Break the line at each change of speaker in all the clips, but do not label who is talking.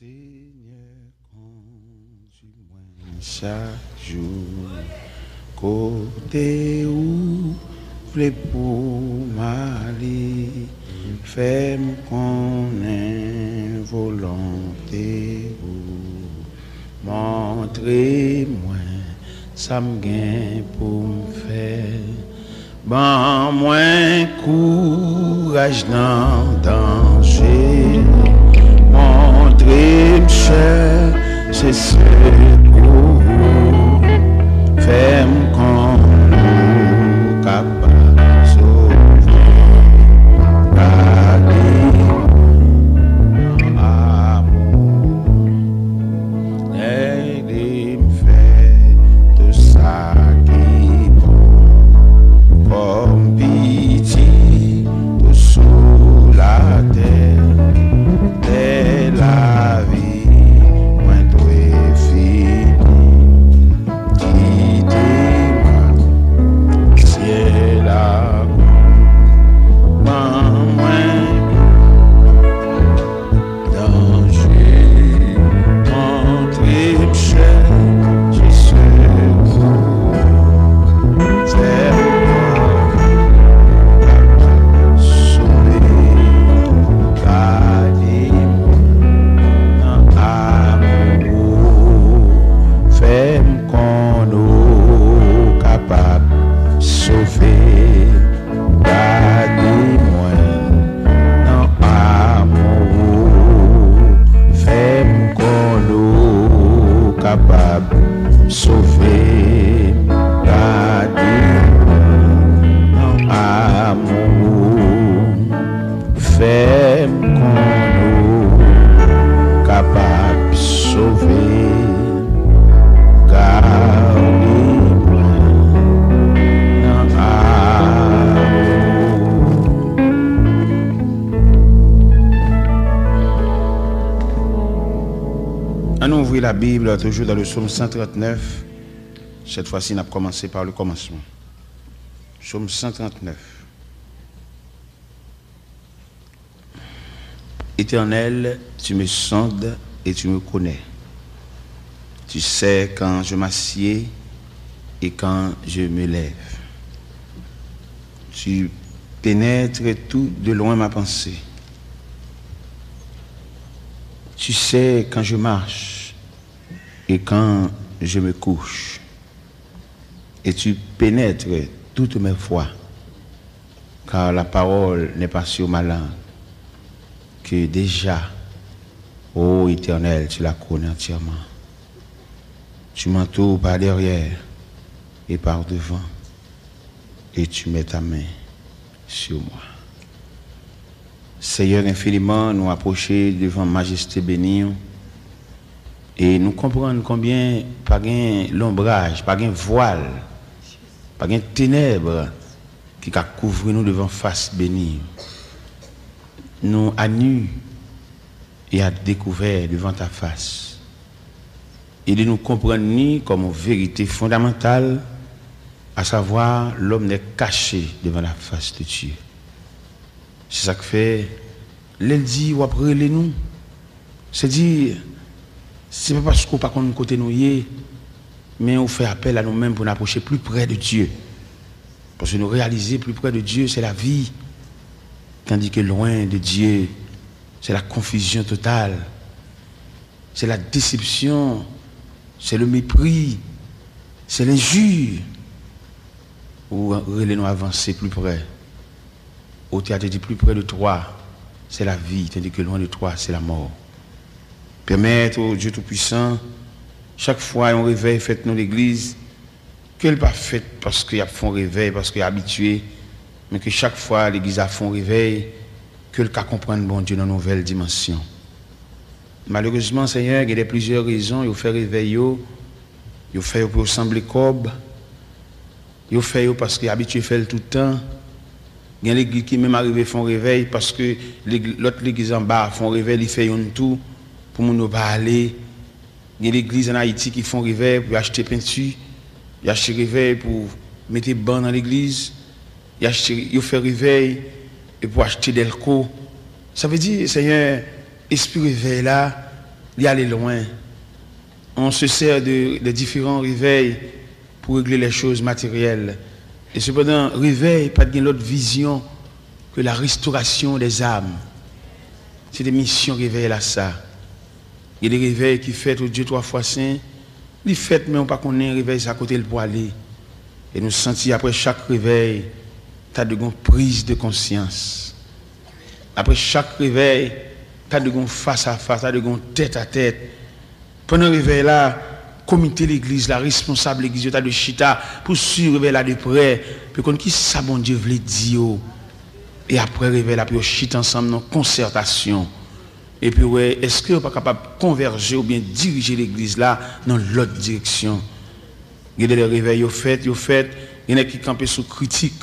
Seigneur, conduis-moi chaque jour, côté où plaît pour m'aller, fais-moi connaître volonté ou montrez-moi ça me gagne pour me faire. Ban moins courage dans danger, montrez-moi c'est ce pour fais-moi qu'on capable de sauver, amour, aidez-moi faire tout ça qui bon, comme pitié tout sous la terre, dès la vie. Sauver, garder mon amour, fais-moi qu'on capable de sauver, garder mon amour. On ouvre la Bible toujours dans le psaume 139. Cette fois-ci, on a commencé par le commencement. Psaume 139. Éternel, tu me sondes et tu me connais. Tu sais quand je m'assieds et quand je me lève. Tu pénètres tout de loin ma pensée. Tu sais quand je marche et quand je me couche. Et tu pénètres toutes mes voies, car la parole n'est pas sur ma langue, que déjà, ô Éternel, tu la connais entièrement. Tu m'entoures par derrière et par devant, et tu mets ta main sur moi. Seigneur, infiniment, nous approcher devant Majesté bénie et nous comprendre combien pas gain l'ombrage, pas gain voile, pas gain ténèbres qui a couvert nous devant face bénie. Nous à nu et à découvert devant ta face. Et de nous comprendre ni comme vérité fondamentale, à savoir l'homme n'est caché devant la face de Dieu. C'est ça que fait, l'elle dit ou après les nous, c'est dire, c'est pas parce qu'on pas qu'on côté nous mais on fait appel à nous-mêmes pour nous approcher plus près de Dieu. Parce que nous réaliser plus près de Dieu, c'est la vie, tandis que loin de Dieu, c'est la confusion totale, c'est la déception, c'est le mépris, c'est l'injure. Ou nous avancer plus près. Au théâtre dit plus près de toi, c'est la vie, tandis que loin de toi, c'est la mort. Permettre au Dieu Tout-Puissant, chaque fois on réveille, faites-nous l'église, qu'elle pas faite parce qu'il y a fond réveil, parce qu'il est habitué, mais que chaque fois l'église a fond réveil, que le cas comprenne bon Dieu dans une nouvelle dimension. Malheureusement, Seigneur, il y a plusieurs raisons, il fait réveil, il fait pour sembler cob, il fait parce qu'il est habitué à faire tout le temps. Il y a l'église qui même arrivé font réveil parce que l'autre l'église en bas font réveil, ils font tout pour nous pas aller. Il y a l'église en Haïti qui font réveil pour acheter peinture, ils achètent réveil pour mettre banc dans l'église, ils font réveil et pour acheter delco. Ça veut dire, Seigneur, esprit réveil là, d'y aller loin. On se sert de différents réveils pour régler les choses matérielles. Et cependant, réveil, pas de l'autre vision que la restauration des âmes. C'est des missions réveil là ça. Il y a des réveils qui fêtent au Dieu 3 fois saint. Ils fêtent, mais on ne pas qu'on ait un réveil à côté pour aller. Et nous sentir après chaque réveil, tu as de une prise de conscience. Après chaque réveil, tu as de une face à face, tu as de une tête à tête. Pendant le réveil là, comité l'église, la responsable l'église, tu as de chita pour suivre le réveil là de près. Puis qu'on qui ça bon Dieu veut dire. Et après le réveil là, puis on chita ensemble dans concertation. Et puis ouais, est-ce que on pas capable de converger ou bien diriger l'église là dans l'autre direction? Il y a des réveils, il y en a qui campent sous critique.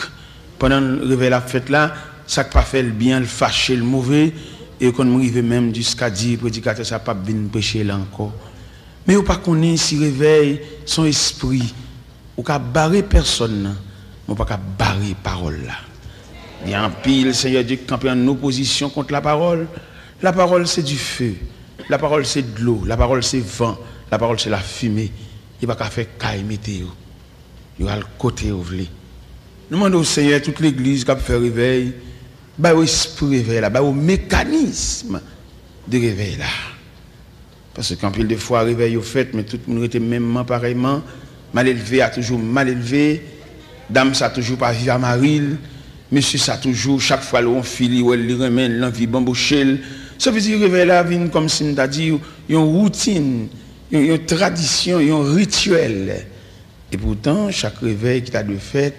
Pendant le réveil la fête là, ça ne pas fait le bien, le fâché, le mauvais, et qu'on arrive même jusqu'à dire, prédicateur, ça pas venir prêcher là encore. Mais on pas connaître si réveil son esprit, ou qu'à barrer personne, on pas qu'à barrer parole là. Il y a un pile, Seigneur Dieu, qui campe en opposition contre la parole. La parole c'est du feu, la parole c'est de l'eau, la parole c'est vent, la parole c'est la fumée. Il n'y a pas qu'à faire caille météo. Il y a le côté où vous voulez. Nous demandons au Seigneur, toute l'église qui a fait réveil, bah au esprit réveil là, bah au mécanisme de réveil là. Parce qu'en pile de fois réveil au fait, mais tout le monde était même pareillement, mal élevé a toujours mal élevé, dame ça toujours pas vivre à maril, monsieur ça toujours chaque fois l'on file ou elle remène l'envie bambouchel. Ça veut dire réveil là vient comme si on a dit une routine. Il y a une tradition, il y a un rituel. Et pourtant, chaque réveil qui t'a de fait,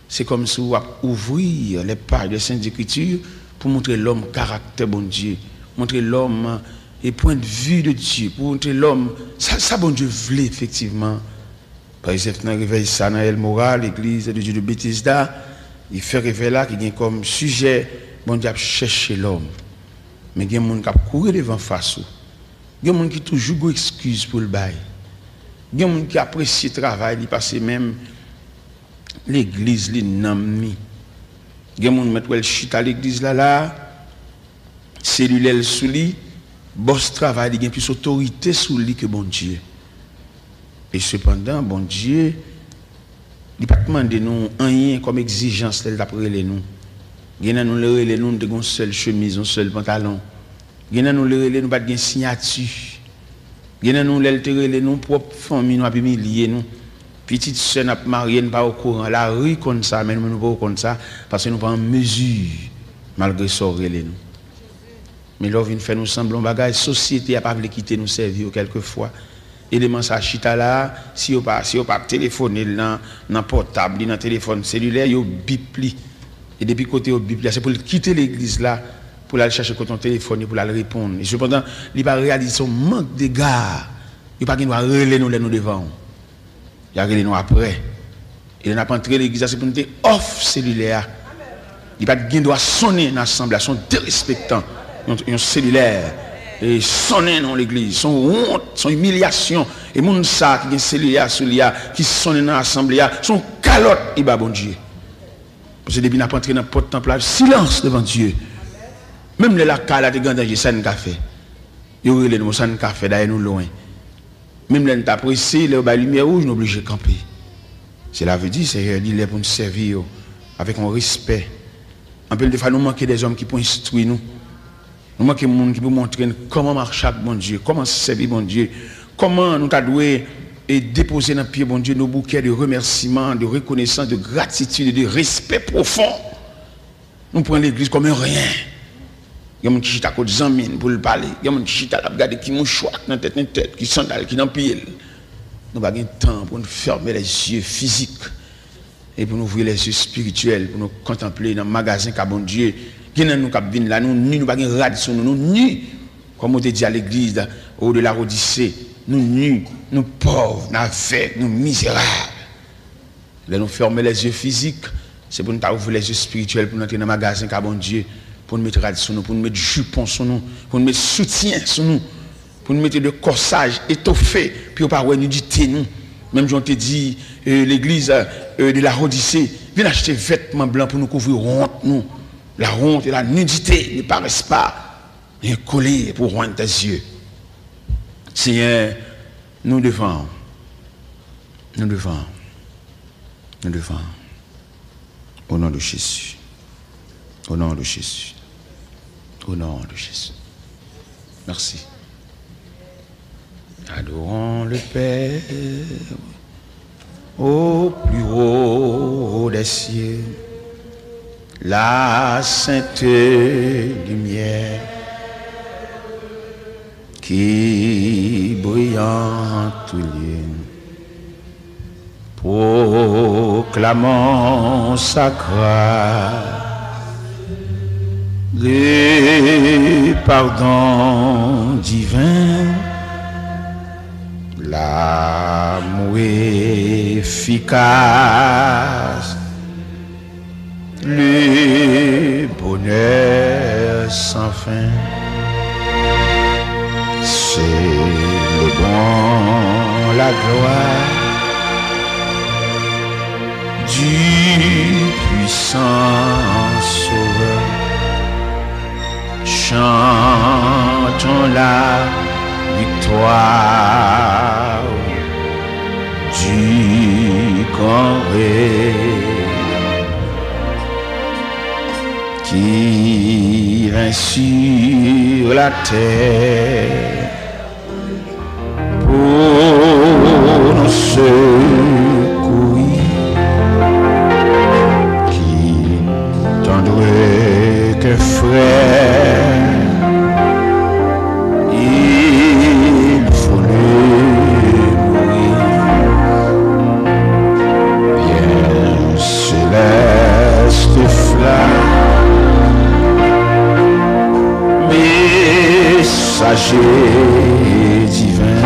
c'est comme si on va ouvrir les pages des Saintes Écritures pour montrer l'homme caractère bon Dieu, montrer l'homme et point de vue de Dieu, pour montrer l'homme, ça bon Dieu voulait effectivement. Par exemple, dans le réveil Sanaël Moral, l'église de Dieu de Bethesda, il fait réveil là qui a comme sujet, bon Dieu a cherché l'homme. Mais il y a des gens qui courent devant face. Il y a des gens qui toujours des excuses pour le bail. Il y a des gens qui apprécient le travail, ils passent même l'église, les noms. Il y a des gens qui mettent le chute à l'église là, cellulaire sous lui, boss travail, il y a plus d'autorité sous lui que bon Dieu. Et cependant, bon Dieu, il n'a pas demandé nous rien comme exigence d'après les nous. Il y a nous les nous de une seule chemise, un seul pantalon. Il y a nous les nous pas de signature. Il y a nous les nous propre famille nous a humilié nous. Petite sœur n'a marié pas au courant, la rue comme ça, mais nous pas comme ça parce que nous pas en mesure malgré ça les nous. Mais là vient faire nous semblons bagage société a pas voulu quitter nous servir quelquefois. Élément ça chita là, si on pas téléphoner dans portable, dans téléphone cellulaire, yo bip li. Et depuis côté au bip, c'est pour quitter l'église là pour aller chercher ton téléphone pour aller répondre. Et cependant, il pas réaliser son manque de gars. Il pas qu'il doit relayer nous devant. Il a relayer nous après. Il n'a pas entré l'église c'est pour nous off cellulaire. Il pas qu'il doit sonner dans l'assemblée, son dérespectant un cellulaire et sonner dans l'église, son honte, son humiliation et moun ça qui est cellulaire sur lui qui sonne dans l'assemblée, son calotte il va bon Dieu. Parce que depuis n'a pas entré dans le temple, silence devant Dieu. Même les lacs là de grand ça n'a fait. Il y a ça n'a fait d'ailleurs nous loin. Même les n'a pressé les lumière rouge nous obligé de camper. Cela veut dire c'est il est pour nous servir avec un respect. En peu de fois nous manquons des hommes qui pour instruire nous. Nous manquons des gens qui pour montrer comment marche chaque bon Dieu, comment servir bon Dieu, comment nous t'adouer et déposer dans le pied bon Dieu nos bouquets de remerciements, de reconnaissance, de gratitude, de respect profond. Nous prenons l'église comme un rien. Il y a des gens qui chita côté zamine pour le parler. Il y a des gens qui chita à regarder qui mouchoir dans tête, qui sandale, qui dans pied. Nous n'avons pas de temps pour nous fermer les yeux physiques et pour nous ouvrir les yeux spirituels, pour nous contempler dans le magasin qu'a bon Dieu. Qui nous cap vinn là, nous n'avons pas de radio sur nous nus. Comme on te dit à l'église au de la Odyssée, nous nus, nous pauvres, nous aveugles, nous misérables. Là nous fermer les yeux physiques, c'est pour nous ouvrir les yeux spirituels pour nous entrer dans le magasin qu'a bon Dieu. Pour nous mettre radio sur nous, pour nous mettre jupon sur nous, pour nous mettre soutien sur nous, pour nous mettre de corsage étoffé, puis on parle nudité nous. Même j'en te dit l'église de la Odyssée, viens acheter vêtements blancs pour nous couvrir honte nous. La honte et la nudité ne paraissent pas un collier pour rendre tes yeux. Seigneur, nous défendons. Nous défendons. Nous défendons. Au nom de Jésus. Au nom de Jésus. Au nom de Jésus. Merci. Adorons le Père au plus haut des cieux, la sainte lumière qui brille en tout lieu. Proclamons sa grâce, le pardon divin, l'amour efficace, le bonheur sans fin. C'est le bon, la gloire du puissant Sauveur. Chantons la victoire du grand rêve qui vint sur la terre pour nous secourir, qui tendrait que frère. Il voulait mourir, bien céleste flamme, messager divin,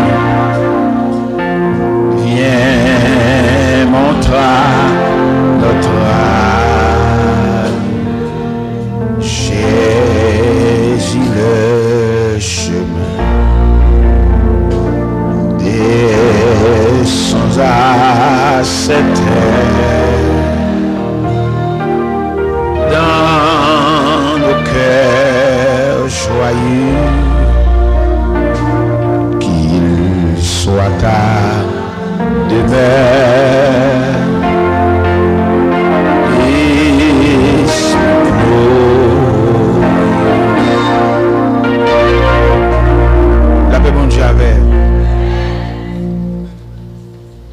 viens montrer notre âme. Jésus le chemin, descends à cette terre, dans nos cœurs joyeux, qu'il soit ta demeure.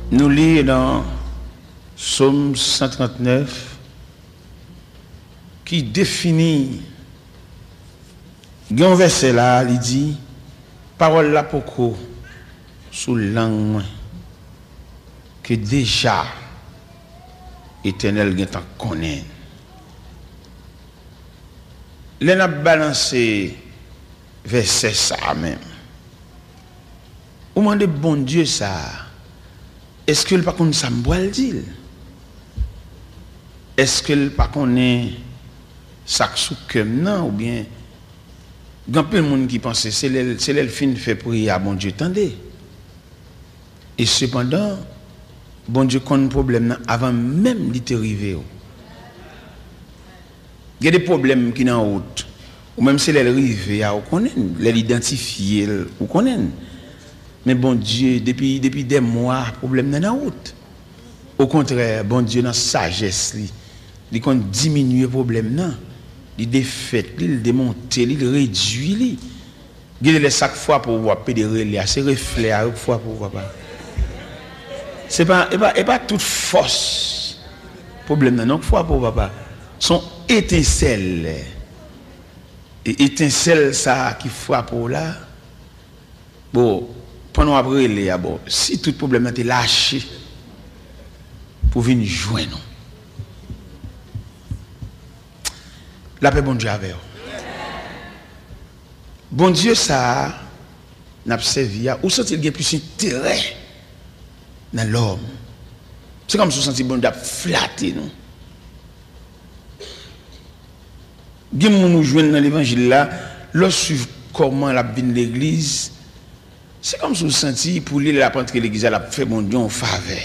Nous lisons dans Psaume 139 qui définit un verset là, il dit parole là pour sous langue que déjà Éternel gen t'en connaît. L'en a balancé verset ça même. Ou demande bon Dieu ça. Est-ce que le pas comme ça me dit? Est-ce que le pas connaît ça sous comme non ou bien grand peu de monde qui pense c'est le fin fait prier à bon Dieu tendez. Et cependant bon Dieu connaît problème avant même d'y arriver. Il y a des problèmes qui sont en route ou même si les arrivent à connaître, les identifier ou connaître. Mais bon Dieu, depuis des mois, problème n'est pas en route. Au contraire, bon Dieu, dans sa sagesse, il compte diminuer le problème, il défait, il démonte, il réduit. Il laisse chaque fois pour voir pédérer, c'est reflet à chaque fois pour voir. Ce n'est pas toute force. Problème, non, fois pour papa. Son étincelle. Et étincelle, ça qui frappe là. Bon. Pendant après les bon, si tout problème est lâché pour venir joindre nous. La paix bon Dieu avec vous. Bon Dieu ça n'a servi à ou sentir qu'il y a plus intérêt dans l'homme. C'est comme si on sentit bon Dieu flatter nous. Bien nous joindre dans l'évangile là, lorsque comment la vie de l'église. C'est comme si vous sentiez pour lui la pente que l'église a fait bon Dieu en faveur.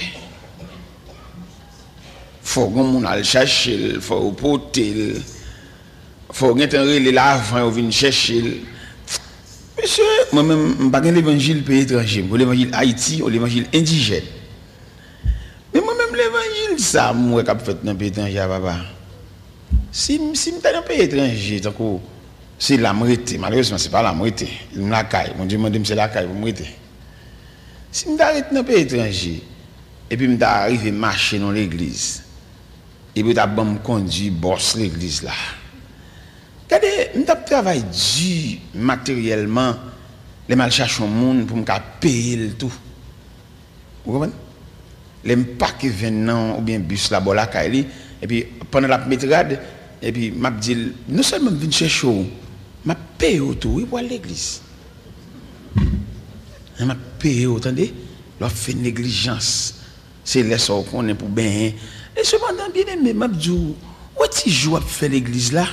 Faut qu'on aille chercher, faut porter, faut qu'on ait l'avant, on vient chercher. Monsieur, moi-même, je ne pas l'évangile pays étranger, je l'évangile Haïti ou l'évangile indigène. Mais moi-même, l'évangile, ça, moi, qui fait dans le pays étranger, papa. Si je suis dans un pays étranger, c'est la moitié. Malheureusement, ce n'est pas la moitié. C'est la caille. Mon Dieu m'a dit c'est la caille pour me moitié. Si je m'arrête dans un pays étranger, et puis je arrive à marcher dans l'église, et puis je me conduit, bosse l'église là. Regardez, je travaille dur matériellement, les mal chercher au monde pour me payer le tout. Vous comprenez? Les paquets venant ou bien bus là, bas la caille, et puis pendant la métrade, et puis m'a dit, non seulement je viens chercher, m'a payé tout, et pour l'église. M'a payé, attendez, leur fait négligence. C'est les sorts qu'on est pour bien. Et cependant, bien aimé, m'a dit, où est-ce que je vais faire l'église là?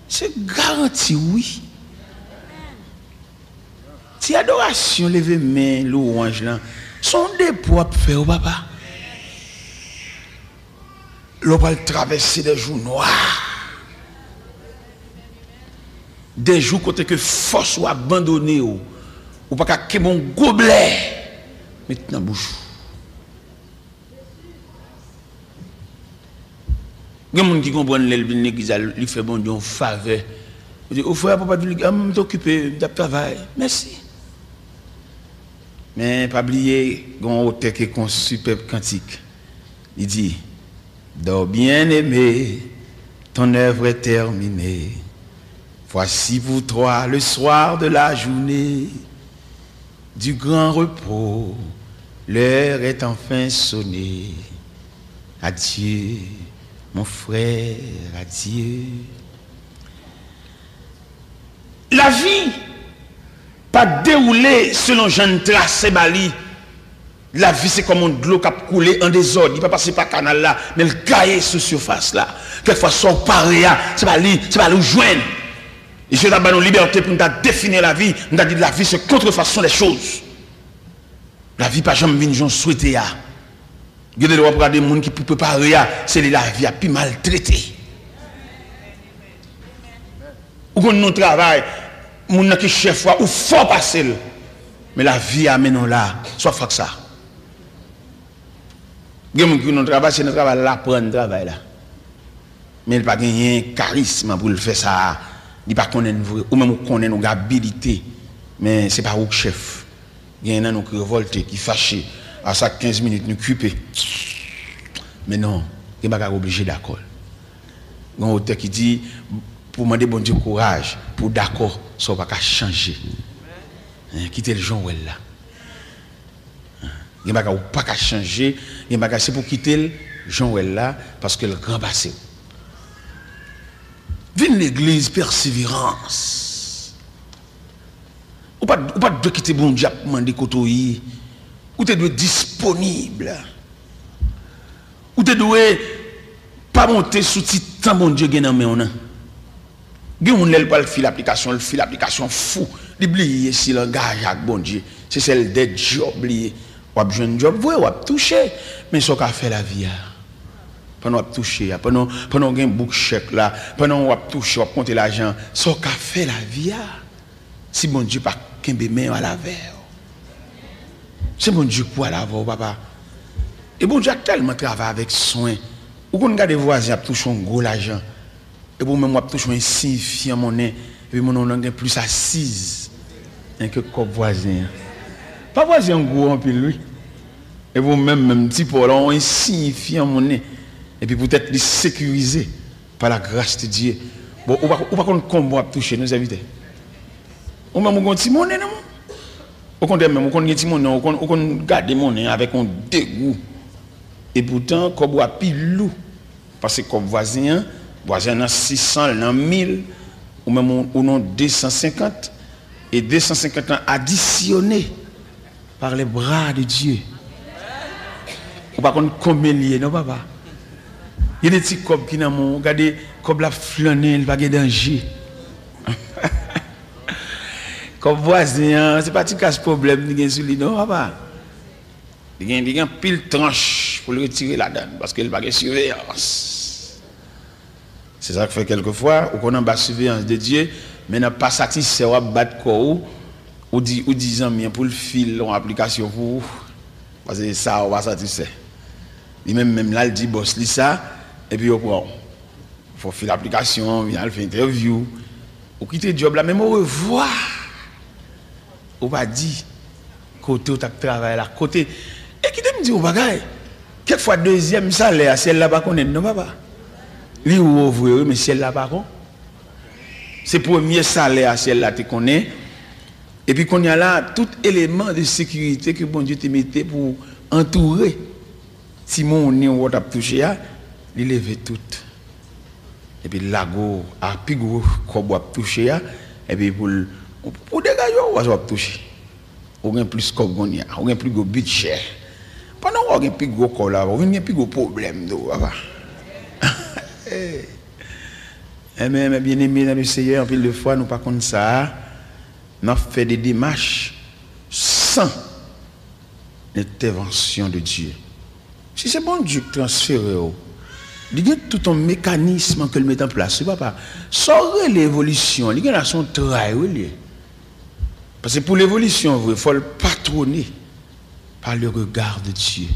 C'est garanti, oui. Si adoration, lever main, louange là, sont des poids pour faire, papa. L'on va traverser des jours noirs. Des jours côté que force ou abandonné ou pas qu'à mon gobelet maintenant bouche. Il y a des gens qui comprennent l'église, il fait bon Dieu faveur. Il dit, au frère, papa, je m'occuper de travail. Merci. Mais pas oublier, il y a un auteur qui est un superbe cantique. Il dit, dors bien aimé, ton œuvre est terminée. Voici pour toi le soir de la journée, du grand repos, l'heure est enfin sonnée. Adieu, mon frère, adieu. La vie, pas déroulée selon Jean tracé Bali. La vie, c'est comme un de l'eau qui a coulé en désordre. Il ne peut pas passer par le canal là, mais le cahier sur surface là. Quelquefois, son pari, c'est pas lui joindre. Et je donne une liberté pour nous définir la vie. Nous avons dit que la vie, c'est contrefaçon des choses. La vie, pas jamais venir souhaiter. Il y a des gens qui peuvent préparer, c'est la vie a plus maltraité. Ou quand nous travaillons, nous qui chef ou fort passer. Mais la vie amène là, soit fait que ça. Il y a des gens qui travaillent, c'est notre travail là, prendre travail là. Mais il n'y a pas de charisme pour le faire ça. Il n'y a pas de ou même qu'on ait une habilité. Mais ce n'est pas au chef. Il y a un qui révolté, qui fâché. À ça 15 minutes, nous cuper. Mais non, il n'y a pas obligé d'accord. Il y a un auteur qui dit, pour demander bon Dieu courage, pour d'accord, ça ne va pas changer. Quitter le Jean là. Il n'y a pas changer, c'est pour quitter le Jean là, parce que le grand passé. Viens l'église, persévérance. Ou pas de quitter bon Dieu pour demander côté. Ou tu dois être disponible. Ou tu dois pas monter sous titan bon Dieu gagne en main. On ne pas le fil l'application fou. L'oublier si l'engage avec bon Dieu, c'est celle des jobs oublié. Ou a besoin de job, ou a toucher, mais ce qu'a fait la vie. Pendant on toucher, pendant on gagne book chèque là, pendant on toucher, on compter l'argent, ce qu'a fait la vie. Si bon Dieu pas qu'un bébé à la veille. C'est bon Dieu quoi là, papa. Et bon Dieu a tellement travaillé avec soin. Ou qu'on regarde des voisins qui touchent un gros l'argent. Et pour même toucher un insignifiant monnaie. Et puis mon nom est plus assise que comme voisin. Pas voisin gros en pile lui. Et vous même petit pour là, on insignifiant monnaie. Et puis peut-être les sécuriser par la grâce de Dieu. Bon, ou pas qu'on combat toucher nos invités. Ou même on petit monnaie non. Au contraire, même, on garde mon nez avec un dégoût. Et pourtant, comme on pile loup. Parce que comme voisin a 600, 1000, ou même on a 250. Et 250 ans additionnés par les bras de Dieu. Ou pas qu'on combien lié, non, papa? Il y a des petits cobs qui n'ont pas regardé, comme la flânée, il va y avoir danger. Comme voisin, c'est pas un problème, il y a sur lui, non, papa. Il y a pile tranche pour le retirer là-dedans, parce qu'il n'y a pas de surveillance. C'est ça que fait quelquefois, ou qu'on a une surveillance de Dieu, mais n'a pas satisfait ou battre quoi ou dit amis pour le fil en application pour vous. Parce que ça on va ça tu sais. Et même là il dit boss li ça et puis bon faut faire l'application, vient faire interview. Ou quitter job là même au revoir. On va dire côté où tu travailles là côté et qui te me dit au bagaille quelquefois deuxième salaire celle là pas connaît non papa. Lui ouvre mais celle là pas con. C'est premier salaire celle là tu connais. Et puis qu'on y a là tout élément de sécurité que bon Dieu te mettait pour entourer si mon nez ou t'a touché à il lever tout. Et puis lago a plus gros qu'on a touché à et puis pour dégager ou va toucher. Ou gain plus comme on y a, ou gain plus gros budget. Pendant on gain plus gros corps là, on gain plus gros problème do papa. Mais bien aimé dans le Seigneur, en pile de fois nous pas comme ça. Nous fait des démarches sans l'intervention de Dieu. Si c'est bon Dieu qui transfère, il y a tout un mécanisme que le met en place. C'est pas sans l'évolution, il y a son travail. Parce que pour l'évolution, il faut le patronner par le regard de Dieu.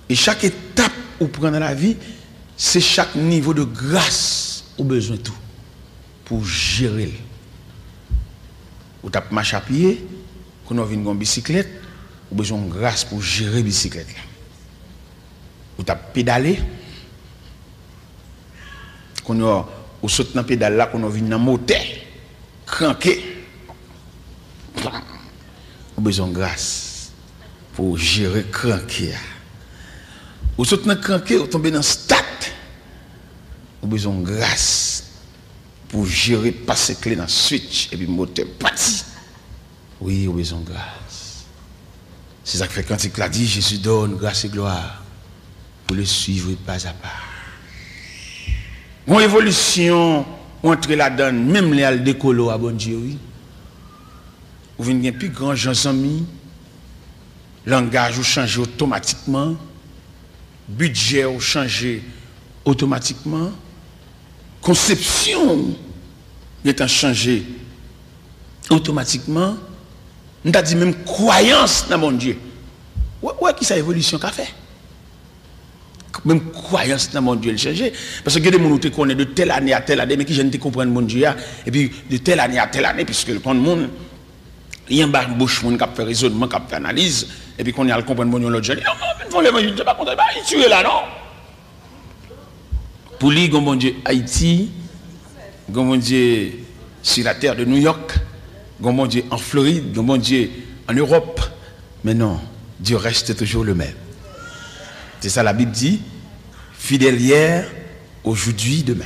Et chaque étape où prend dans la vie, c'est chaque niveau de grâce où besoin de tout pour gérer. Ou t'as marché à pied, quand on vient en bicyclette, ou besoin de grâce pour gérer la bicyclette. Ou t'as pédalé, quand on saute dans la pédale là, quand on vient dans le moteur, cranqué, ou besoin de grâce pour gérer cranqué. Ou saute dans le cranqué, ou tombe dans le stade, ou besoin de grâce pour gérer passer clé dans le switch et puis le moteur parti. Oui, oui, besoin de grâce. C'est ça que fait quand il a dit Jésus donne grâce et gloire pour le suivre pas à pas. Mon évolution entre la donne, même les al décolo à bon Dieu, oui. Vous venez plus grand gens amis, langage ou changer automatiquement, budget ou changer automatiquement. Conception est changé automatiquement. Nous avons dit même croyance dans mon Dieu. Ouais, qui ça évolution qu'a fait? Même croyance dans mon Dieu le changé. Parce que des gens qui connaissent de telle année à telle année, mais qui ne comprennent mon Dieu. Et puis de telle année à telle année, puisque le monde, il y a un bouche qui a fait raisonnement, qui a fait analyse, et puis qu'on y a le comprendre mon Dieu l'autre jour. Non, l'évangile, je ne sais pas contre, il tue là, non? Pour lui, bon Dieu, Haïti, bon Dieu, sur la terre de New York, bon Dieu, en Floride, bon Dieu, en Europe. Mais non, Dieu reste toujours le même. C'est ça la Bible dit, fidèle hier, aujourd'hui, demain.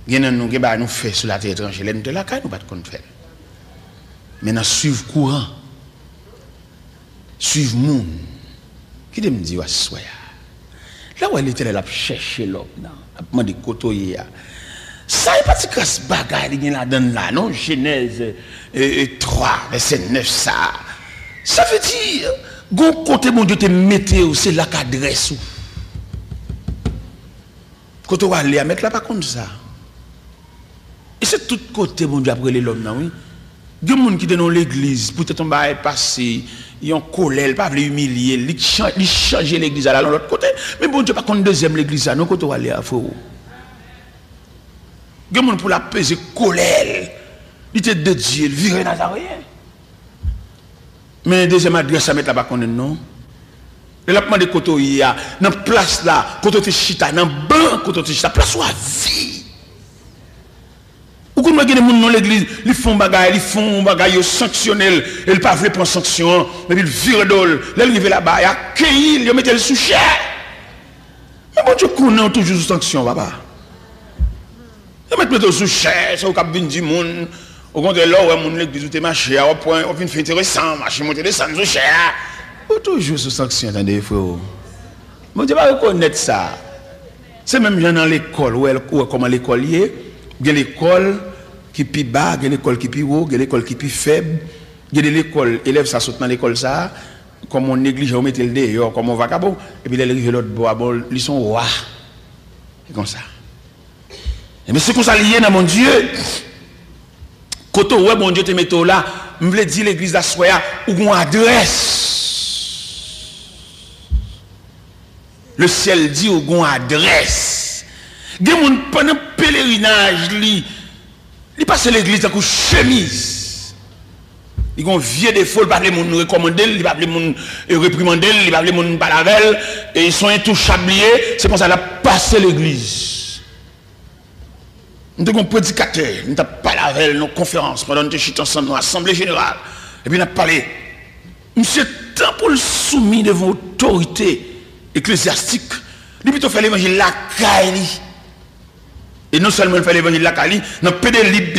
Il y a nous fait sur la terre étrangère, nous de la caille, nous pas de compte faire. Maintenant, suivre courant, suivre monde. Qui me dit, ouais, soya. Là où elle était, elle a cherché l'homme, elle a demandé côté. Ça n'est pas si casse bagaille, il y a là-dedans là, non? Genèse 3, verset 9, ça. Ça veut dire, gon côté mon Dieu te mette, c'est là qu'adresse. Côté où aller, mettre là pas comme ça. Et c'est tout côté mon Dieu après l'homme, oui. Il y a des gens qui sont dans l'église, peut-être on va passer. Ils ont colère, pas veulent humilier, ils changent l'église à l'autre côté. Mais bon Dieu, pas qu'on deuxième l'église à nous, quand on va aller à faux. Il y a des gens pour la peser colère. Il était de Dieu, il virait Nazaréen. Mais deuxième adresse à mettre là-bas qu'on est non. Et là, de côté il y a, dans la place là, côté de chita, dans le banc, côté de chita, place où à vie. Ou quand il y a des gens dans l'église, ils font bagaille sanctionnel, ils ne peuvent pas prendre sanction, mais ils virent d'ol, ils arrivent là-bas, ils accueillent, ils mettent le sous cher. Mais bon Dieu, connaît toujours sous sanction, papa. Ils mettent le sous cher, c'est au cap du monde. Au contraire, là, on a l'église où tu es marché, au point, on fait intéressant, marché, monter des sangs sous cher. Toujours sous sanction, attendez, frère. Bon Dieu, pas reconnaître ça. C'est même dans l'école, où comment l'école y est. Il y a l'école qui est plus bas, il y a l'école qui est plus haut, il y a l'école qui est plus faible. Il y a l'école, élève ça saute dans l'école ça, comme on néglige, on met le dehors, comme on vagabond, et puis il arrive l'autre bois, ils sont rois. C'est comme ça. Mais c'est comme ça lié dans mon Dieu. Quand ouais bon Dieu te mette là, je veux dire l'église d'Assoya ou une adresse. Le ciel dit ou une adresse. Des gens pendant pèlerinage il passe l'église avec chemise. Ils ont vieux défaut, ils ne peuvent pas nous recommander, ils ne peuvent pas nous réprimander, ils ne peuvent pas nous parler, et ils sont intouchables. C'est comme ça qu'ils ont passé l'église. Nous avons un prédicateur, nous avons parlé avec nos conférences, pendant que nous sommes ensemble, dans l'Assemblée générale, et puis nous avons parlé. Monsieur, tant pour le soumis devant l'autorité ecclésiastique, il plutôt faire l'évangile la caille. Et non seulement il fait l'évangile la caille, dans pédé libre,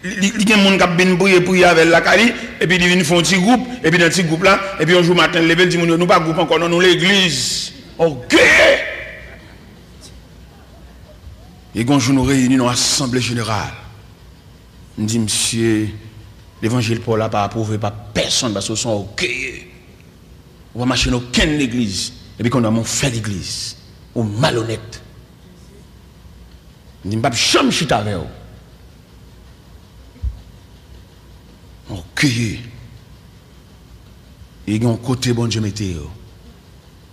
il y a des gens qui viennent brouiller avec la caille, et puis ils font un petit groupe, et puis dans ce groupe là, et puis un jour matin, ils disent, nous pas groupe encore, nous l'église. Ok! Et quand nous nous réunissons dans l'Assemblée générale, nous disons, monsieur, l'évangile Paul n'a pas approuvé par personne parce qu'ils sont ok. On va marcher dans aucune église. Et puis qu'on a fait l'église. Ou malhonnête. Nous ne pouvons pas jamais chuter avec eux. Ok. Et il y a un côté bon Dieu météo.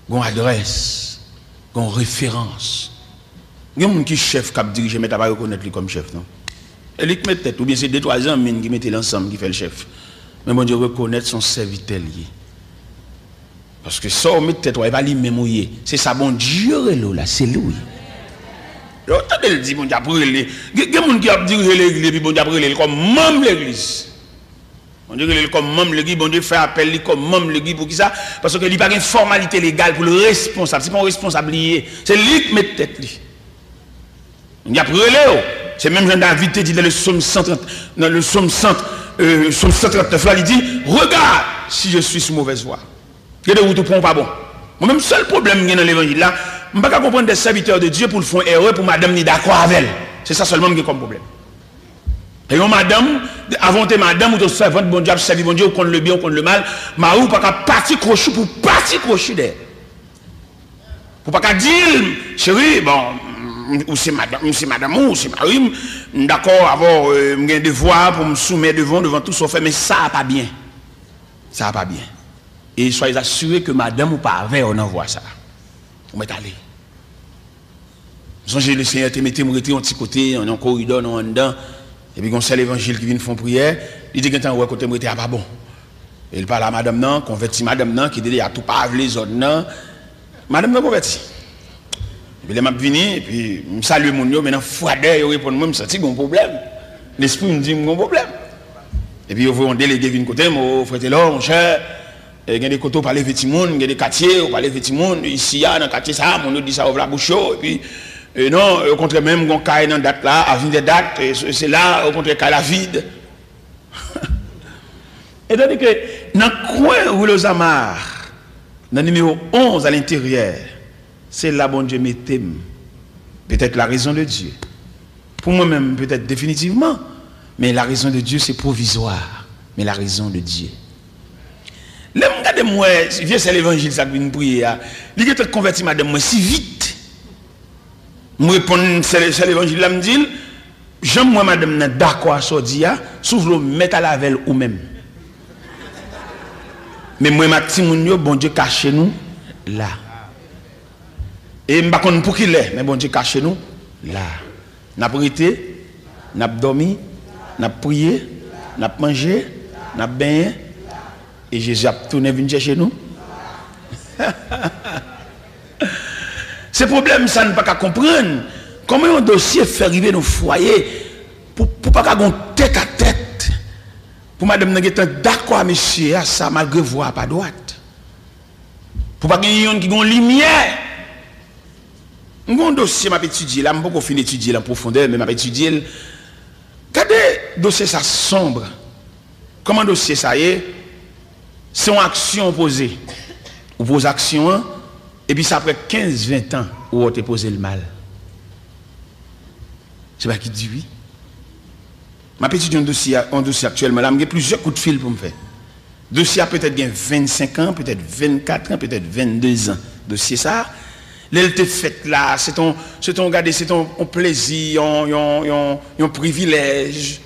Il y a une adresse. Il y a une référence. Il y a un qui chef qui dirige, mais tu ne pas reconnaître lui comme chef, non? Et lui qui met tête, ou bien c'est 2-3 ans qui mettent l'ensemble qui fait le chef. Mais bon Dieu reconnaître son serviteur lié. Parce que ça, on met tête, on va pas lui-même mouiller. C'est ça, bon Dieu, là, c'est lui. Attendez, il dit, bon Dieu, il y a des gens qui ont dirigé l'église, puis bon Dieu, il comme membre de l'église. Bon Dieu, il comme membre de l'église, bon Dieu fait appel comme membre de l'église, pour qui ça? Parce qu'il n'y a pas une formalité légale pour le responsable. C'est pas un responsable lié. C'est lui qui met tête. Il y a brûlé. C'est même Jean David dit dans le psaume 130, dans le psaume 139, il dit, regarde si je suis sur mauvaise voie. Que de route prend pas bon. Moi même seul problème dans l'évangile là, je ne peux pas comprendre des serviteurs de Dieu pour le faire erreur pour madame ni d'accord avec elle. C'est ça seulement qui est comme problème. Et madame, avant de madame ou de servante, bon Dieu, servir bon Dieu, ou contre le bien ou contre le mal, ma ou pas qu'à partir crochet pour partir crochet d'elle. Pour pas qu'à dire, chérie, bon, ou c'est madame, ou c'est Marie, d'accord, avoir un devoir pour me soumettre devant tout ce fait, mais ça va pas bien. Ça va pas bien. Et soyez assurés que madame ou pas avec, on envoie ça. On met aller. Songez le Seigneur te mettez mon un petit côté, on est en corridor, on est en dedans, et puis on sait l'évangile qui vient faire prière, il dit que quand on côté m'était pas bon. Et il parle à madame non, converti madame non, qui dit à tout pas les autres non. Madame non converti. Et puis, il m'a venu, et puis, je salue mon yo, maintenant, froideur, il répond, moi, je me sens qu'il y a un problème. L'esprit me dit, il y a un problème. Et puis, il faut un délégué d'une côté, mon frère, mon cher, il y a des côtés, on parle de petits monde, il y a des quartiers, on parle de petits monde, ici, dans le quartier, ça, on nous dit ça, ouvre la bouche, et puis, non, au contraire, même, on caille dans la date là, à des dates, c'est là, au contraire, qu'à la vide. Et tandis que, dans le coin où le Zamar, dans le numéro 11 à l'intérieur, c'est là, bon Dieu, mettez peut-être la raison de Dieu. Pour moi-même, peut-être définitivement, mais la raison de Dieu, c'est provisoire. Mais la raison de Dieu. Là, regardez-moi, c'est l'évangile, ça que vous priez. Il est converti, madame, moi, si vite. Je réponds, c'est l'évangile, là, me dit, j'aime moi, madame, d'accord à ce dire, sauf le mettre à la velle ou même. Mais moi, ma petite bon Dieu, cachez-nous là. Et je ne sais pas pour qui il est, mais bon Dieu cache nous là. Nous avons prêté, nous avons dormi, nous avons prié, nous avons mangé, nous avons baigné. Et Jésus a tourné venir chercher nous. Ce problème, ça ne peut pas comprendre. Comment un dossier fait arriver dans le foyer pour ne pas avoir tête à tête. Pour madame Nangetan, d'accord, monsieur, ça malgré voix pas droite. Pour pas qu'il y ait une qui a une lumière. Mon dossier m'a étudié là, je ne peux pas finir d'étudier en profondeur, mais m'a étudié. Regardez, dossier ça sombre. Comment dossier ça y est? C'est une action posée. Ou pose action, et puis ça après 15-20 ans, où on te posé le mal. C'est pas qui dit oui. M'a étudié un dossier actuellement, là, j'ai plusieurs coups de fil pour me faire. Dossier a peut-être 25 ans, peut-être 24 ans, peut-être 22 ans. Dossier ça. L'elle fait là, c'est ton plaisir, un privilège.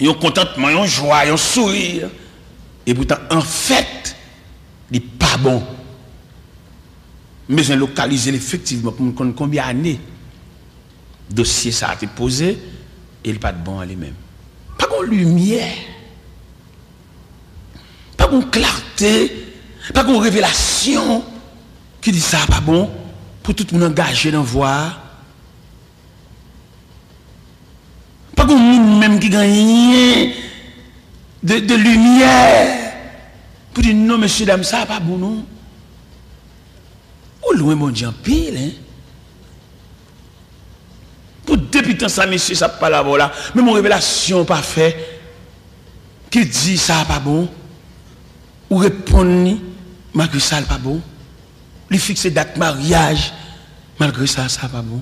un contentement, une joie, un sourire. Et pourtant, en fait, il n'est pas bon. Mais je localiser effectivement pour me combien d'années dossier ça a été posé et il n'est pas de bon à lui-même. Pas de lumière, pas de clarté, pas de révélation qui dit ça pas bon pour tout le monde engagé dans voir. Pas de monde même qui gagne de lumière pour dire non, monsieur, dame, ça pas bon, non. Ou loin, mon Dieu, en pile, hein. Pour depuis tant ça, monsieur, ça pas là, voilà. Mais mon révélation pas fait. Qui dit ça pas bon? Ou répond, malgré ça, pas bon. Lui fixer date mariage, malgré ça, ça pas bon.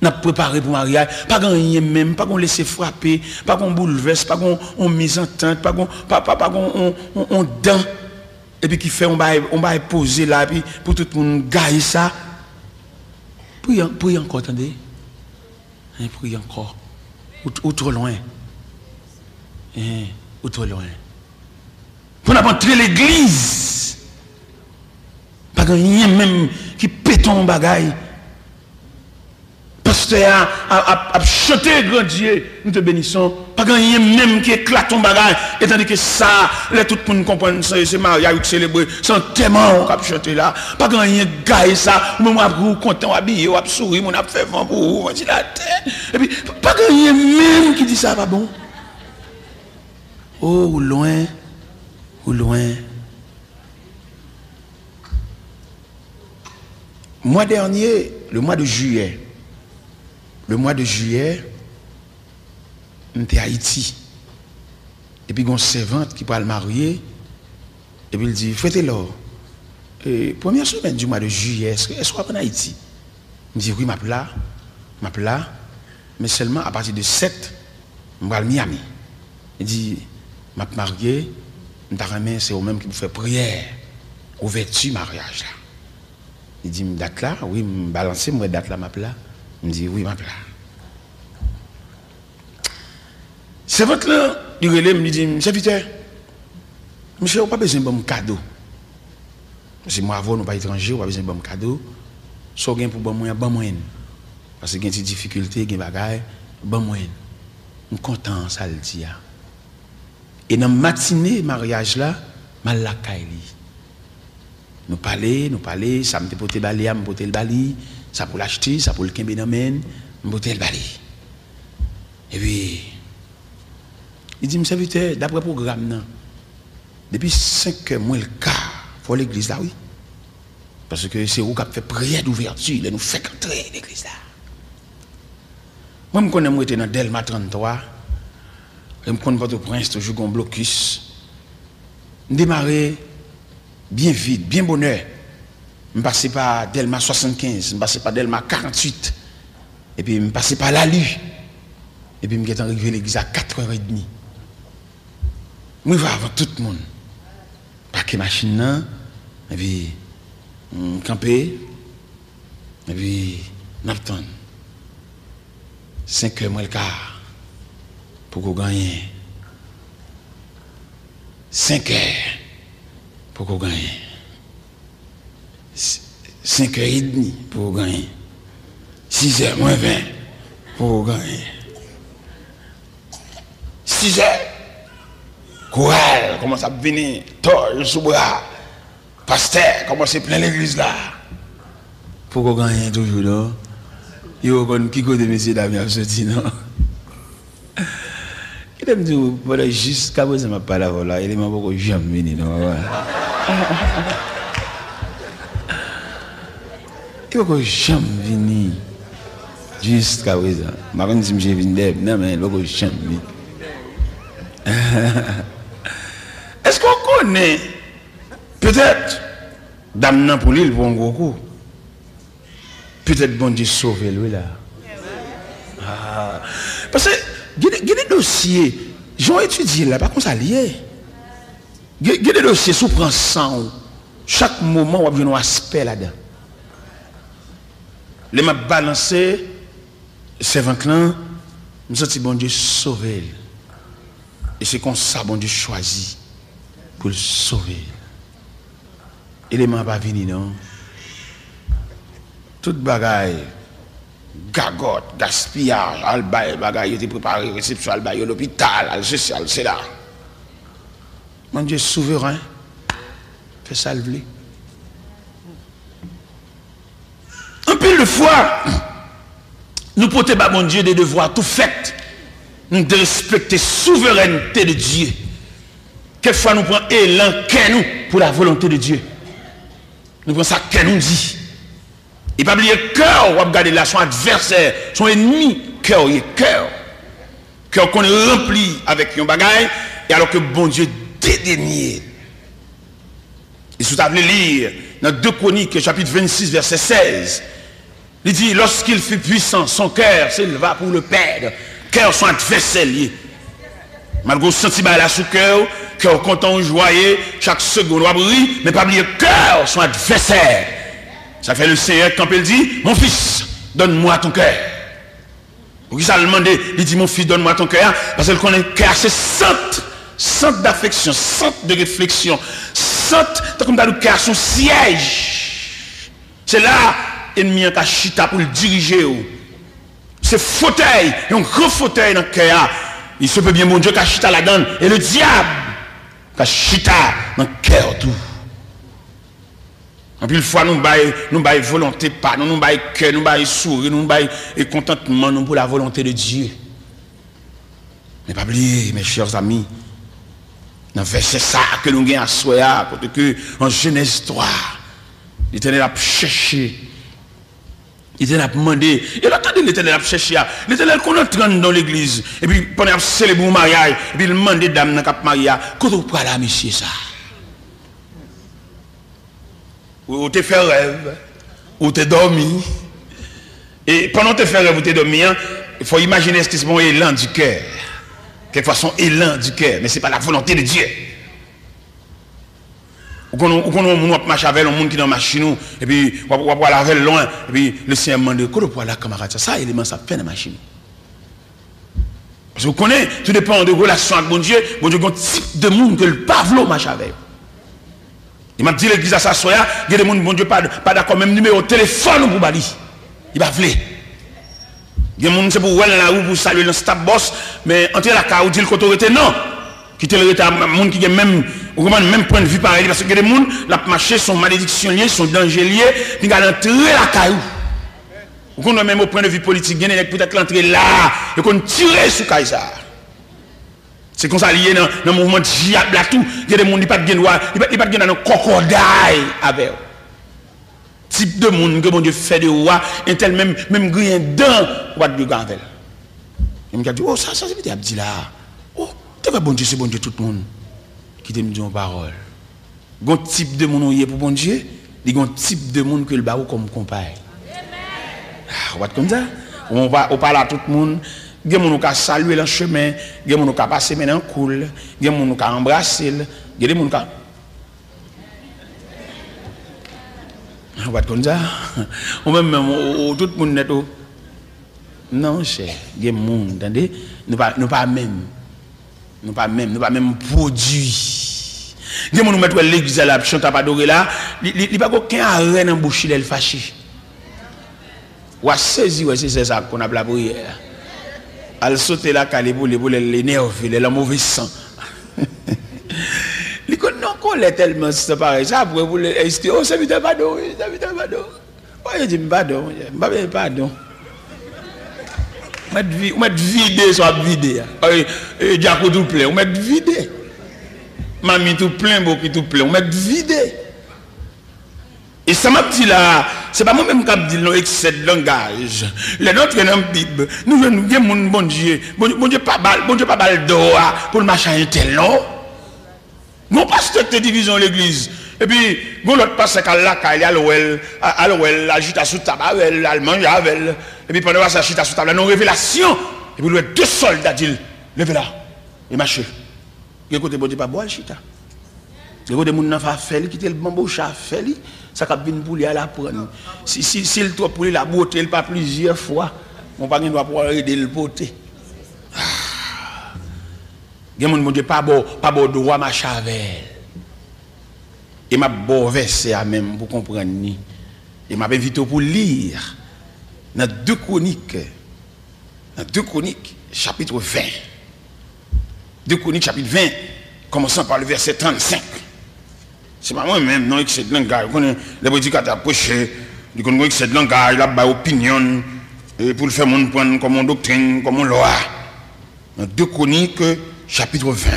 N'a préparé pour mariage, pas gagner même, pas qu'on laisser frapper, pas qu'on bouleverse, pas qu'on mise en tente, pas qu'on on dent. Et puis qui fait on va poser là, puis pour tout le monde gagner ça. Priez encore, attendez. Priez encore. Ou trop loin. Ou trop loin. Pour n'entrer l'église. Pas rien même qui pète en bagaille. Pasteur a chanté grand Dieu, nous te bénissons. Pas rien même qui éclate ton bagage. Et tandis que ça, là tout le monde comprend ça, c'est mariage qui célébrer, c'est un témoin qui a chanté là. Pas rien gagne ça, ou même vous content, habillé, ou sourire, on a fait vent pour vous, on dit la tête. Et puis, pas rien même qui dit ça, pas bon. Oh, ou loin, ou loin. Mois dernier, le mois de juillet, on était à Haïti. Et puis, il y a une servante qui parle marier. Et puis, il dit, faites-le. Première semaine du mois de juillet, est-ce qu'on va en Haïti? Il dit, oui, ma là. Mais seulement à partir de 7, je vais à Miami. Il dit, je vais marier, c'est au même qui me fait prière, ouverture mariage là. Il dit, date là, oui, je balancer, moi, date là, là. Il me dit, oui, ma là. C'est votre là, il me dit, serviteur, monsieur, on n'a pas besoin de bon cadeau. Parce que moi, avant, nous pas étrangers, on n'a pas besoin de bon cadeau. Soit gain pour bon moyen, bon moyen. Parce que il y a des difficultés, il y a des bagailles, bon moyen. Je suis content, ça le dit. Et dans la matinée, mariage là, mal la kaili. Nous parler, ça me porter balé, me porter le bali, ça pour l'acheter, ça pour le kembe d'amène, me porter le balé. Et puis, il dit, monsieur serviteur, d'après le programme, depuis 5 heures moins le quart, il faut l'église là, oui. Parce que c'est où qu'on fait prière d'ouverture, il nous fait entrer l'église là. Moi, je connais, moi, j'étais dans Delma 33, je connais Port-au-Prince, toujours un blocus. Je démarrais bien vite, bien bonheur. Je passais par Delma 75, je passais par Delma 48, et puis je passais par Lalu. Et puis je suis arrivé à l'église à 4h30. Je vais avant tout le monde. Paquet machine, et puis camper, et puis n'attendre. 5h moins le quart pour qu'on gagne. 5h pour qu'on gagne. 5h30 pour qu'on gagne. 6h moins 20 pour qu'on gagne. 6h. Chorale commence à venir, tord sous bras. Pasteur commence à plein l'église là. Pour qu'on gagne toujours, non? Il y a un qui côté monsieur Damien sorti, non? Il me dit, voilà, jusqu'à présent, je pas là, voilà, il m'a beaucoup jamais venu, non? Il m'a beaucoup jamais venu. Jusqu'à présent. Je ne sais pas si je viens d'être, non, mais il m'a beaucoup jamais venu. Est-ce qu'on connaît peut-être Damnan pour l'île pour un gros coup? Peut-être bon Dieu sauver lui là. Ah. Parce que il y a des dossiers, j'ai étudié là, pas comme ça lié. Il y a des dossiers sous prend sang. Chaque moment on a un aspect là-dedans. Les m'a balancé, c'est 20 ans, Je sens bon Dieu sauver. Et c'est comme ça bon Dieu choisit pour le sauver. Élément pas venu non. Toute bagaille, gagote, gaspillage, albaï, bagaille, il était préparé, réception, albaï, l'hôpital, al social, c'est là. Mon Dieu souverain, fait ça le blé. Un peu de fois, nous portons pas mon Dieu des devoirs tout faits. Nous devons respecter la souveraineté de Dieu. Quelquefois nous prenons élan qu'est nous pour la volonté de Dieu. Nous prenons ça qu'est nous dit. Et pas oublier cœur, on va regarder là son adversaire, son ennemi, cœur, cœur qu'on est rempli avec un bagaille, et alors que bon Dieu dédaigné. Et si vous avez lire dans 2 Chroniques, chapitre 26, verset 16, il dit, lorsqu'il fut puissant, son cœur s'éleva pour le perdre, cœur son adversaire lié. Malgré le sentiment là sous cœur, cœur content, joyeux, chaque seconde, on brille, mais pas oublier cœur son adversaire. Ça fait le Seigneur quand il dit, mon fils, donne-moi ton cœur. Pour qui ça le demande, il dit, mon fils, donne-moi ton cœur, parce que le cœur, c'est centre d'affection, centre de réflexion, centre, comme dans le cœur, son siège. C'est là, l'ennemi a chita pour le diriger. C'est fauteuil, un grand fauteuil dans le cœur. Il se peut bien, mon Dieu, qu'a chita la donne, et le diable, qu'a chita dans le cœur tout. En plus, une fois, nous baillons volonté, pas, nous baillons cœur, nous baillons sourire, nous baillons contentement nous pour la volonté de Dieu. Mais pas oublier, mes chers amis, dans le verset ça que nous avons à soya, parce que en Genèse 3, l'Éternel a cherché, l'Éternel a demandé, et l'attendez l'Éternel a cherché, l'Éternel qu'on entre dans l'église, et puis pendant qu'il célèbre le mariage, et puis il demande des dames dans le mariage, quand on parle à monsieur ça? Ou te fait rêve, ou te dormi. Et pendant que tu fais rêve ou te dormi, il faut imaginer ce qui est mon élan du cœur. Quelquefois son élan du cœur, mais ce n'est pas la volonté de Dieu. Ou quand on marche avec un monde qui est dans la machine, et puis on va aller loin, et puis le Seigneur demande, comment on peut aller camarade, ça élément ça fait dans la machine. Parce que vous connaissez, tout dépend de relation avec mon Dieu a un type de monde que le pavlo marche avec. Il m'a dit l'église à sa soya, il y a des gens, bon Dieu, pas d'accord, même numéro de téléphone pour bali. Il va vouloir. Il y a des gens, c'est pour voir la rue, pour saluer le stade boss, mais entre la car, ou dit le côté, non. Qui te le rete à monde qui a même point de vue pareil, parce que les gens, la marché, sont malédictions liées, sont dangers liés, puis ils ont entré la caillou. Ou qu'on a même au point de vue politique, il y a peut-être l'entrée là, et qu'on tire sur Kaysar. C'est comme ça lié dans le mouvement de diable là tout. Il y a des gens qui ne sont pas dans un crocodile avec eux. Type de monde que mon Dieu fait de roi, un tel même grien dedans, on va te dire avec. Il me dit, oh ça c'est bien dit là. Oh, tu vas bon Dieu, c'est bon Dieu tout le monde qui te dit une parole. Il y a un type de monde qui est pour bon Dieu, il y a un type de monde que le barreau comme compagne. On va comme ça. On parle à tout le monde. Il y a des gens qui saluent dans le chemin, il y a des gens qui passent dans le cool, il y a des gens qui embrassent, il y a des gens qui... On va comme ça. Ou même tout le monde net. Non, cher, il y a des gens, entendez? Nous pas même produits. Il y a des gens qui mettent l'église là, qui chantent à adorer là, il n'y a pas aucun arrêt dans la bouche, il est fâché. Ou à saisir, c'est ça qu'on a la prière. Elle saute là, quand les nerfs, elle a mauvais sang. Il dit non, qu'on est tellement c'est pareil. Ça, après, vous est-ce que, oh, ça veut dire pardon, ça veut dire pardon. Moi, je dis pardon, pardon. On met vidé, soit vidé. Diaco tout plein, on met vidé. Mamie tout plein, beaucoup tout plein, on met vidé. Et ça m'a dit là, c'est pas moi-même qui ai dit non, excès de langage. Les nôtres, dans la Bible, nous avons bon Dieu. Bon Dieu pas balle d'or pour le machin tel, non? Mon pasteur te division l'église. Et puis, l'autre pasteur qui a là, il y a l'ouel, agite à sous tabac, il mange avec. Et puis, pendant ça, agite à sous tabac, il y a une révélation. Et puis, il y a 2 soldats qui disent, levez là, et marchez. Écoutez, bon Dieu, pas boire le chita. Écoutez, mon enfant fait, il quitte le bambou, chat fait, ça va venir pour lui à la prendre. Si le trop pour lui la beauté, il pas plusieurs fois, on va pas pouvoir aider le beauté. Il y a mon Dieu pas bon droit ma chavel. Et m'a bon verset à même pour comprendre ni. Et m'a invité pour lire dans 2 Chroniques. Dans 2 Chroniques chapitre 20. 2 Chroniques chapitre 20 commençant par le verset 35. C'est pas moi-même non excès de langage. Les prédicateurs prêcher, ils connaissent excès de langage, là opinion et pour le faire mon prendre comme doctrine, comme loi. Dans 2 Chroniques chapitre 20.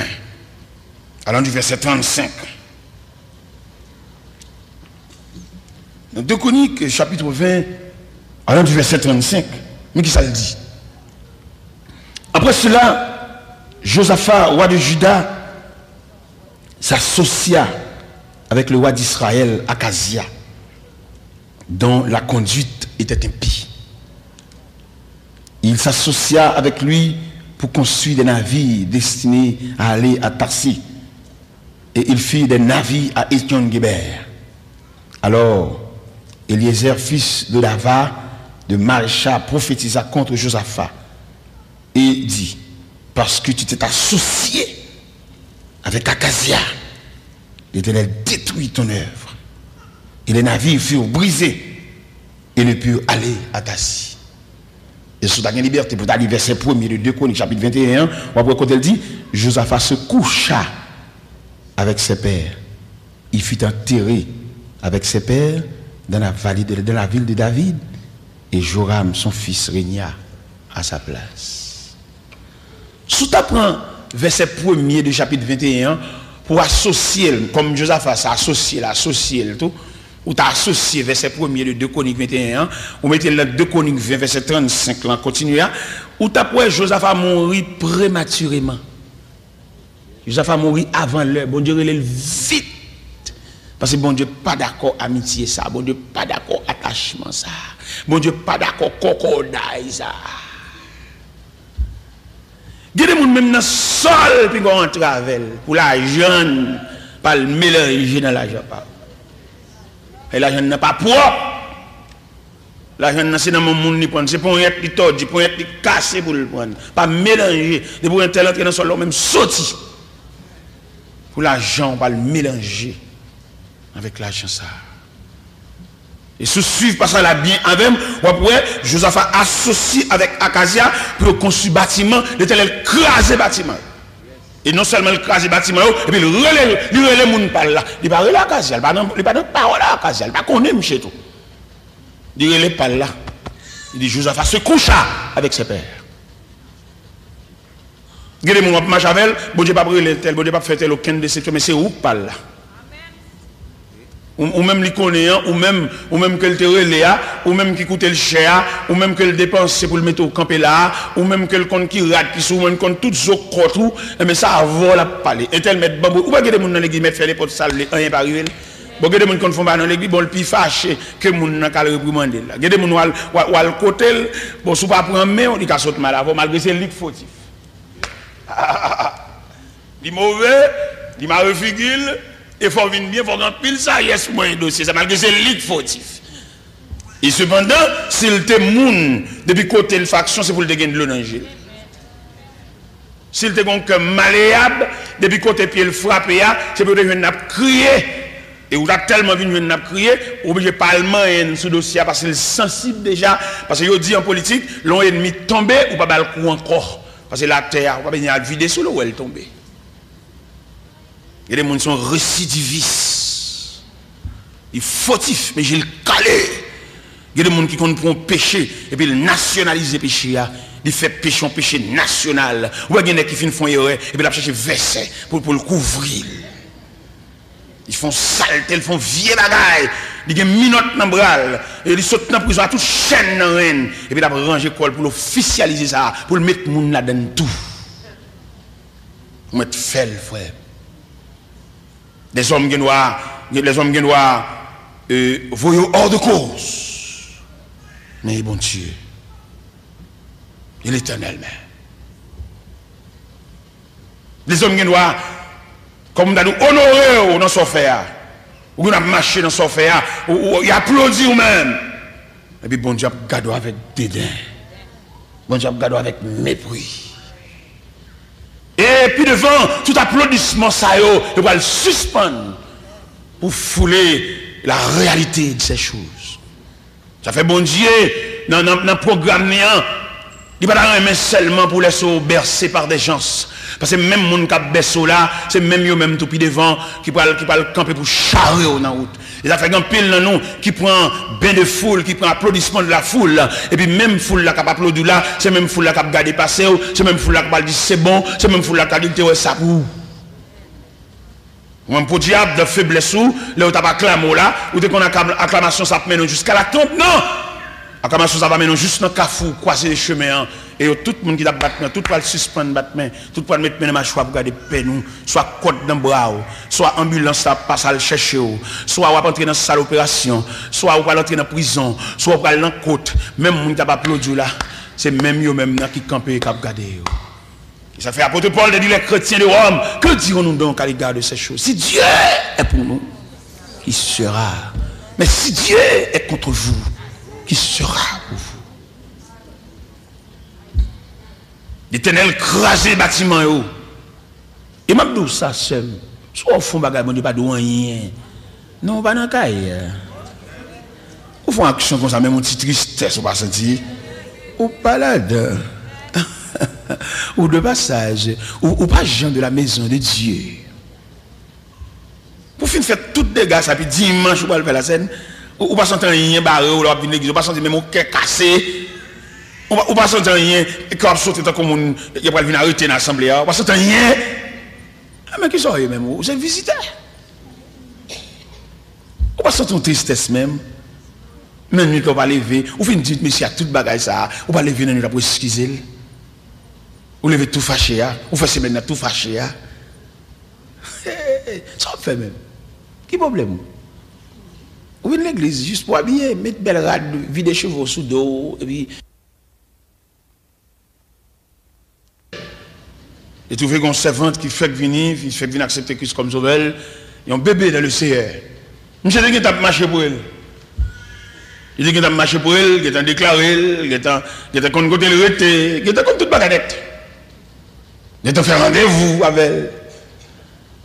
Allant du verset 35. Dans 2 Chroniques, chapitre 20, allant du verset 35, mais qui ça le dit? Après cela, Josaphat, roi de Juda, s'associa avec le roi d'Israël, Akazia, dont la conduite était impie. Il s'associa avec lui pour construire des navires destinés à aller à Tarsis. Et il fit des navires à Étion-Guéber. Alors, Eliezer, fils de Dava, de Marécha, prophétisa contre Josaphat et dit, parce que tu t'es associé avec Akazia, l'Éternel détruit ton œuvre. Et les navires furent brisés et ne purent aller à Tarsis. Et sous ta liberté, pour aller verset 1er de 2 Chroniques, chapitre 21, on voit quand elle dit, Josaphat se coucha avec ses pères. Il fut enterré avec ses pères dans la ville de David, et Joram, son fils, régna à sa place. Sous ta prend verset 1er du chapitre 21, pour associer, comme Josaphat s'est associé, tout, ou t'as associé verset 1er de 2 Chroniques 21, ou mettez le 2 Chroniques 20, verset 35, là, continue, ou t'as pour Josaphat mourir prématurément. Josaphat mourir avant l'heure, bon Dieu, il est vite. Parce que bon Dieu pas d'accord amitié ça, bon Dieu pas d'accord attachement ça, bon Dieu pas d'accord cocodaille ça. Il y a des gens même dans sol puis on travel pour la jeune pas le mélanger dans l'argent pas. Et l'argent n'est pas propre. L'argent c'est dans mon monde ni prendre, c'est pour être li tordu, pour être li cassé pour le prendre, pas mélanger, de pour un tel entrer dans sol même sorti. Pour l'argent pas le mélanger avec l'argent ça. Et se suivre par ça là bien avec après Josaphat associé avec Akazia pour construire bâtiment, l'Éternel craser bâtiment. Et non seulement le craser bâtiment et puis il relève monde par là, il pas relève Akazia, il pas de parole à Akazia, il pas connaît monsieur tout. Il relève par là. Il dit Josaphat se coucha avec ses pères. Regardez mon Machavel, bon Dieu pas brûler tel, bon Dieu pas faire tel aucun de ces mais c'est où par là. Ou même les connaissant, ou même que le terre ou même qui coûte le cher, ou même que le dépense pour le mettre au campé là, ou même que le compte qui rate, qui souvent compte tout ce tout, mais ça avant la parler. Et tel mettre bambou, ou pas que des gens dans l'église mettre faire les potes sales, rien pas arriver. Bon, que des gens qui font pas dans l'église, bon le plus fâché que moun n'a qu'à le réprimander là. Que des gens ou le côté, bon sous pas prendre main, on dit qu'à sauter mal avant malgré c'est lui fautif. Il mauvais, il m'a refigule. Il faut venir bien, il faut rentrer pile ça, yes, moi, un dossier, ça malgré c'est lit fautif. Et cependant, s'il te moun, depuis côté de faction, c'est pour le gagner de l'eau dans le gel. S'il te gon comme malléable, depuis côté pied le frappé, c'est pour le n'a crier. Et vous avez tellement vu n'a crier, obligé parlement et sous dossier parce qu'il est sensible déjà. Parce que vous dit en politique, l'on ennemi tombé ou pas le coup encore. Parce que la terre, on va venir vider sous l'eau où elle tombe. Et les gens sont récidivistes. Ils fautifs, mais j'ai le calé. Il y a des gens qui comprennent péché et puis ils nationalisent le péché. Ils font péché en péché national. Ou il y a des gens qui font erreur et puis ils cherchent verset pour le couvrir. Ils font saleté, ils font vieux bagaille. Ils ont minote dans le bras. Et ils sautent dans la prison à toute chaîne dans la reine. Et puis ils ont rangé l'école pour officialiser ça, pour le mettre les gens là-dedans tout. Pour mettre fel, frère. Les hommes qui doivent voyer hors de cause. Mais bon Dieu, il est éternel même. Les hommes qui doivent, comme nous honorer dans son fer, ou nous marché dans son fer, ou applaudir même. Et puis bon Dieu a gardé avec dédain. Bon Dieu a gardé avec mépris. Et puis devant tout applaudissement, ça il va le suspendre pour fouler la réalité de ces choses. Ça fait bon Dieu, dans le programme, il ne va pas aimer seulement pour laisser bercer par des gens. Parce que même les gens qui ont bercé là, c'est même eux même tout puis devant qui va camper pour charrer dans la route. Et ça fait un pile dans nous qui prend bain de foule, qui prend applaudissement de la foule. Et puis même foule là qui a applaudi là, c'est même foule là qui a gardé passer, c'est même foule là qui a dit c'est bon, c'est même foule là qui a dit ça pour. Ou même pour diable de faiblesse ou, là où tu as acclamé là, ou dès qu'on a acclamation ça mène jusqu'à la tombe, non! Acclamation ça va mener juste dans le cafou, croiser les chemins. Et tout le monde qui a battu, tout le monde suspend battu, tout le monde mettre dans ma choix pour garder peine, soit côte dans le bras, soit ambulance ça passe à le chercher, soit on va entrer dans la salle d'opération, soit on va entrer dans la prison, soit on va aller dans la côte. Même les gens qui ont applaudi là, c'est même eux même qui campent et qui ont gardé. Ça fait apôtre Paul de dire les chrétiens de Rome, que dirons-nous donc à l'égard de ces choses? Si Dieu est pour nous, qui sera? Mais si Dieu est contre vous, qui sera pour vous? L'Éternel crase les bâtiments. Et m'a dit ça seul. Soit au fond bagage, on ne pas de rien. Non, pas dans le cas. Ou font action comme ça, même une petite tristesse, on va sentir. Ou balade. Ou de passage. Ou pas gens de la maison de Dieu. Pour finir faire tout dégâts, ça puis dimanche, ou pas faire la scène. Ou pas sentir rien barré, ou pas sentir même au cœur cassé. On va sentir rien, et quand on saute comme il n'y a pas de arrêter dans l'assemblée, on va sentir rien. Mais qui sont eux même? C'est visiteur. On va sentir une tristesse même. Même nuit, on va lever. On fait une petite monsieur à toute bagaille ça. On va lever dans la nuit pour excuser. On lever tout fâché. On fait semaine tout fâché. Ça on fait même. Qui problème? On vient de l'église juste pour habiller, mettre belle rade, vider chevaux sous dos, et puis. Et trouver qu'on servante qui fait venir, il fait venir accepter Christ comme sauveur. Il y a un bébé dans le CR. Monsieur dit qu'il a marché pour elle. Il dit qu'il a marché pour elle, qu'il a déclaré, qu'il a contre le rete, qu'il a comme toute bagadette. Il a fait rendez-vous avec elle.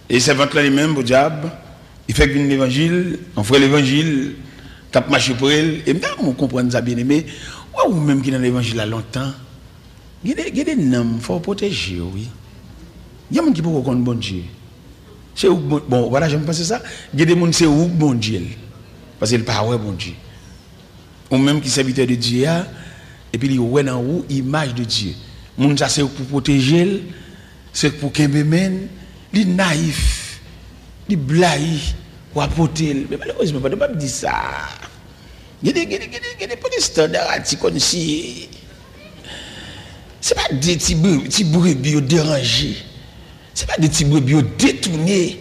Et servante là lui-même, au diable, il fait venir l'évangile, on fait l'évangile, il a marché pour elle. Et maintenant, on comprend ça bien aimé. Ou même qui est dans l'évangile là longtemps, il y a des noms, il faut protéger, oui. Il y a des gens qui peuvent connaître bon Dieu. C'est où bon, voilà, j'aime penser ça. Il y a des gens qui c'est où bon Dieu. Parce qu'il pas ouais bon Dieu. Ou même qui serviteur de Dieu, et puis il y a dans où image de Dieu. Moun ça c'est pour protéger, c'est pour qu'il mène, il est naïf, il blague, ou apporter. Mais malheureusement, je ne peux pas dire ça. Il y a des protestants d'Arati comme si. Ce n'est pas des petits brebis dérangés. Ce n'est pas des petits brebis détournés.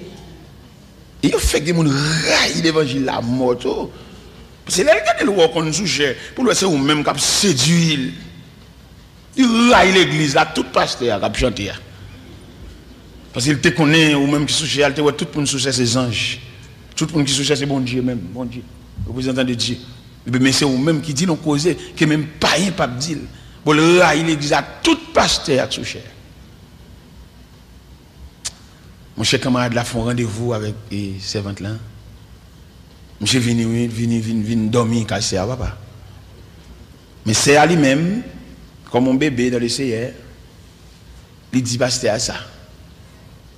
Et ils fait que les gens raillent l'évangile la mort. Parce que là, regardez le roi qu'on sujet, pour le c'est ou même qui séduit. Il raille l'église là, tout pasteur qui a chanté. Parce qu'il te connaît, ou même qui sujet, tout le monde sujet c'est anges. Tout le monde qui sujet c'est bon Dieu même, bon Dieu, représentant de Dieu. Mais c'est ou même qui dit non causé, que même païen pas dire. Pour le raille l'église à tout pasteur qui sujet. Mon cher camarade là font rendez-vous avec les servantes là. Monsieur vini dormir cassé à papa. Mais c'est à lui-même, comme un bébé dans le CR, il dit pasteur à ça.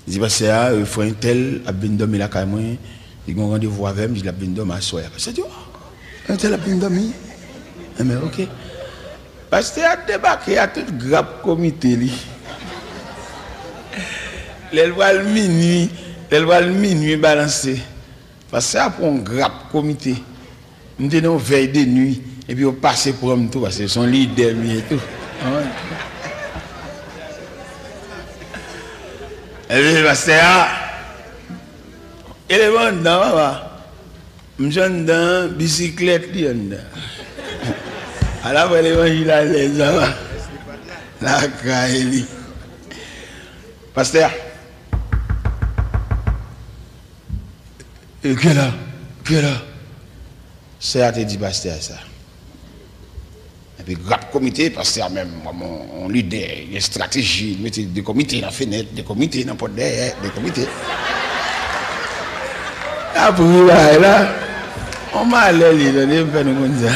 Il dit pasteur, il faut un tel, a bien dormi là quand même, il a un rendez-vous avec moi, il a bien dormi à soir. C'est dit, un tel a bien dormi. Mais ok. Pasteur a débarqué à tout grave comité. Elle voit le minuit balancé. Parce que c'est pour un grave comité. Nous avons veille de nuit. Et puis on passe pour un tout. Parce que son leader et tout. Et puis parce que il est bon dans maman. Je suis dans bicyclette. Alors l'évangile à l'aise. La caille. Pasteur. Et que là, c'est à te dire pasteur ça. puis grave comité, parce que même, on lit des stratégies, mettre des comités dans la fenêtre, des comités dans la porte derrière, des comités. Après, là, on m'a allé, là, on fait nous ça.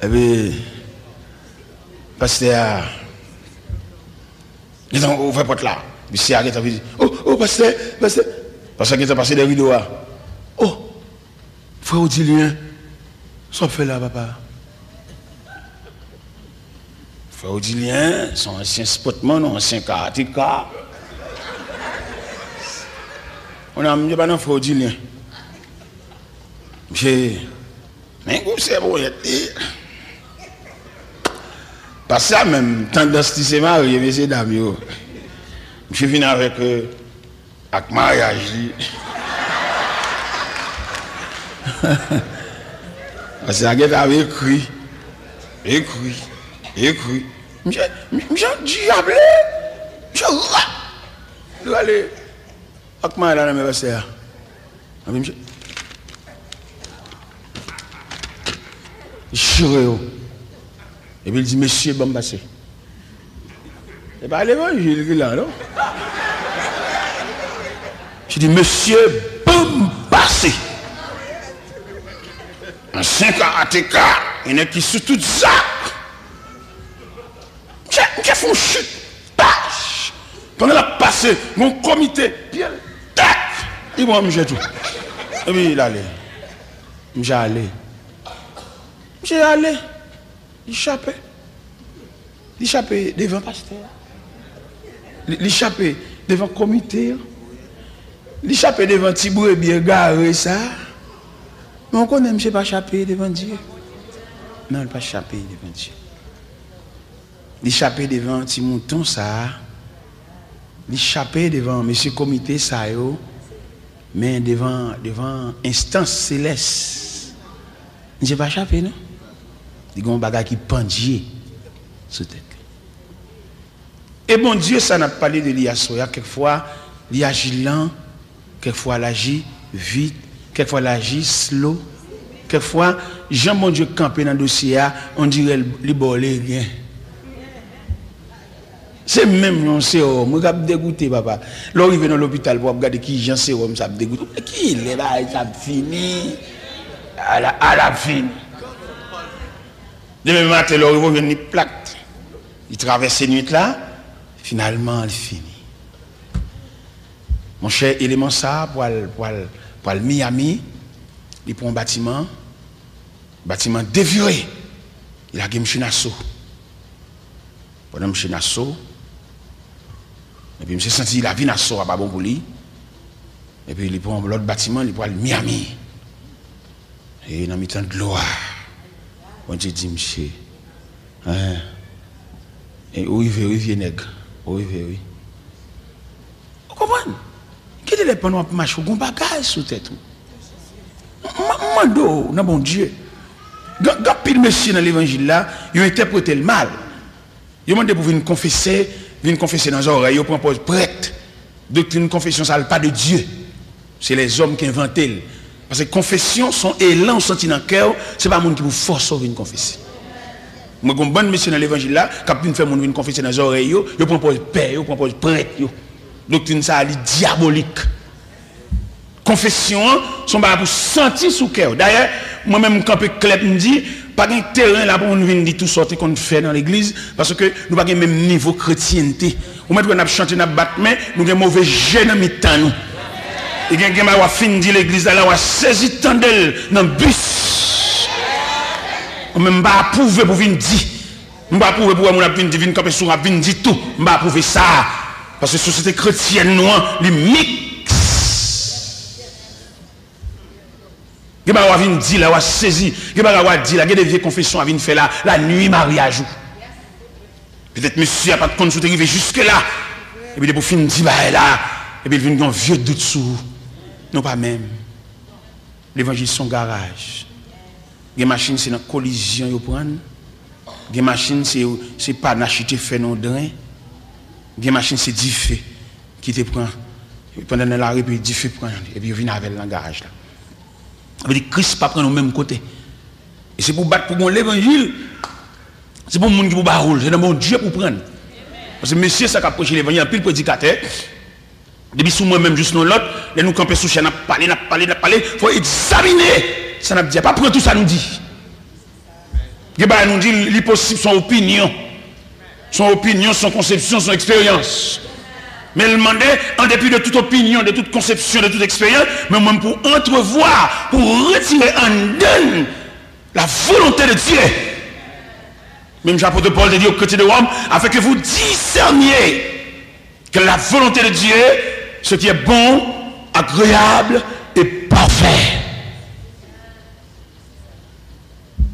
Et puis, pasteur, ils ont ouvert la porte là. Puis c'est arrêté, il dit, oh, pasteur, parce qu'il est passé des rideaux. Oh, frère Odilien, ça fait là, papa. Frère Odilien, son ancien spotman, ancien karatéka. On a mis pas dans frère Odilien. Mais c'est bon, pas ça même, tendance de se marier, messieurs dames. Je viens avec mariage. Parce que la guette avait écrit. Je diable. Je dois aller avec mariage dans mes versets. Et puis il dit, monsieur Bambassé. Et pas l'évangile qui est là, non? Je dis, monsieur Bambassé. En 5 karatéka, il y en a qui sous tout ça. J'ai fait une chute. Pendant la passé, mon comité, bien, tac, il m'a mis tout. Et puis il allait. J'ai allé. Il échappait devant le pasteur. Il échappait devant le comité. Il échappait devant le petit bien garé ça. Mais on connaît, je ne pas échapper devant Dieu. Non, il ne pas échapper devant Dieu. Il échappait devant un petit mouton ça. Il échappait devant monsieur comité ça. Mais devant instance céleste. Je ne pas échapper, non? Il y a un bagage qui pendie sous tête. Et bon Dieu, ça n'a pas parlé de l'Iasoya. Quelquefois, il agit lent, quelquefois il agit vite, quelquefois il agit slow. Quelquefois, Jean mon Dieu campé dans le dossier, on dirait qu'il bolé rien. C'est même un sérum, je suis dégoûté, papa. Là, il vient dans l'hôpital pour regarder qui Jean sérum, ça me dégoûte. Qui il est là, ça fini. À la fin. Demain matin, il va venir plaque. Il traverse ces nuits là, finalement, il finit. Mon cher élément ça, pour le Miami, il prend un bâtiment déviré. Il a gagné un assaut. Pendant que je assaut, et puis je me suis senti la vie d'un assaut à Babon pour lui. Et puis il prend l'autre bâtiment, il prend le Miami. Et dans le temps de gloire, on dit, monsieur, et où il veut, nègre, où il veut, oui. Vous comprenez? Quel est le panneau pour marcher? On bagage sous tête. Mando, non bon Dieu. Quand pile monsieur dans l'évangile là, ils ont interprété le mal. Ils ont demandé pour venir confesser dans les oreilles, ils proposent prêtre. Doctrine confession, ça ne parle pas de Dieu. C'est les hommes qui inventent. Parce que confession, son élan senti dans le cœur, ce n'est pas le monde qui vous force à venir confesser. Moi, comme bon monsieur dans l'évangile là, quand vous faites venir confesser dans les oreilles, ils proposent père, ils proposent prêtre. Doctrine ça, elle est diabolique. Confession, son pas pour sentir sous cœur. D'ailleurs, moi-même, quand je clep me dit, pas de terrain là pour nous venir dire tout sorte qu'on fait dans l'église, parce que nous n'avons pas le même niveau de chrétienté. Ou même quand on chante, on battre, mais nous avons un mauvais jeu dans mi-temps. Et quand on a fini de l'église, là, on a saisi tant d'elle dans le bus. On ne pas approuver pour venir dire. On ne pas approuver pour venir camper sur venir dire tout. On ne pas approuver ça. Parce que la société chrétienne, nous, les mix. Il y a des gens qui ont saisi, il y a des vieilles confessions qui ont fait la nuit mariage. Peut-être monsieur n'a pas de compte sur arrivé jusque-là. Et puis pour finir, il dit là. Et puis il vient un vieux doute sur vous. Non, pas même. L'évangile, c'est son garage. Les machines, c'est une collision. Les machines, c'est pas n'acheter fait non drain. Les machines, c'est 10 faits qui te prend. Pendant la rue, puis 10 faits prend. Et puis il vient avec le garage là. Ça veut dire que Christ ne pas prendre au même côté. Et c'est pour battre pour l'évangile. C'est pour le monde qui vous baroule, c'est dans mon Dieu pour prendre. Parce que monsieur, ça qui a prêché l'évangile, il y a plus de prédicateurs. Depuis sous moi-même, juste nous l'autre, les nous camper sous chaîne, n'a parlé, il faut examiner. Ça n'a pas prendre tout ça nous dit. Il nous dit, l'impossible, son opinion, son conception, son expérience. Mais il demandait, en dépit de toute opinion, de toute conception, de toute expérience, mais même pour entrevoir, pour retirer en donne la volonté de Dieu. Même l'apôtre Paul dit au côté de Rome, afin que vous discerniez que la volonté de Dieu, ce qui est bon, agréable et parfait.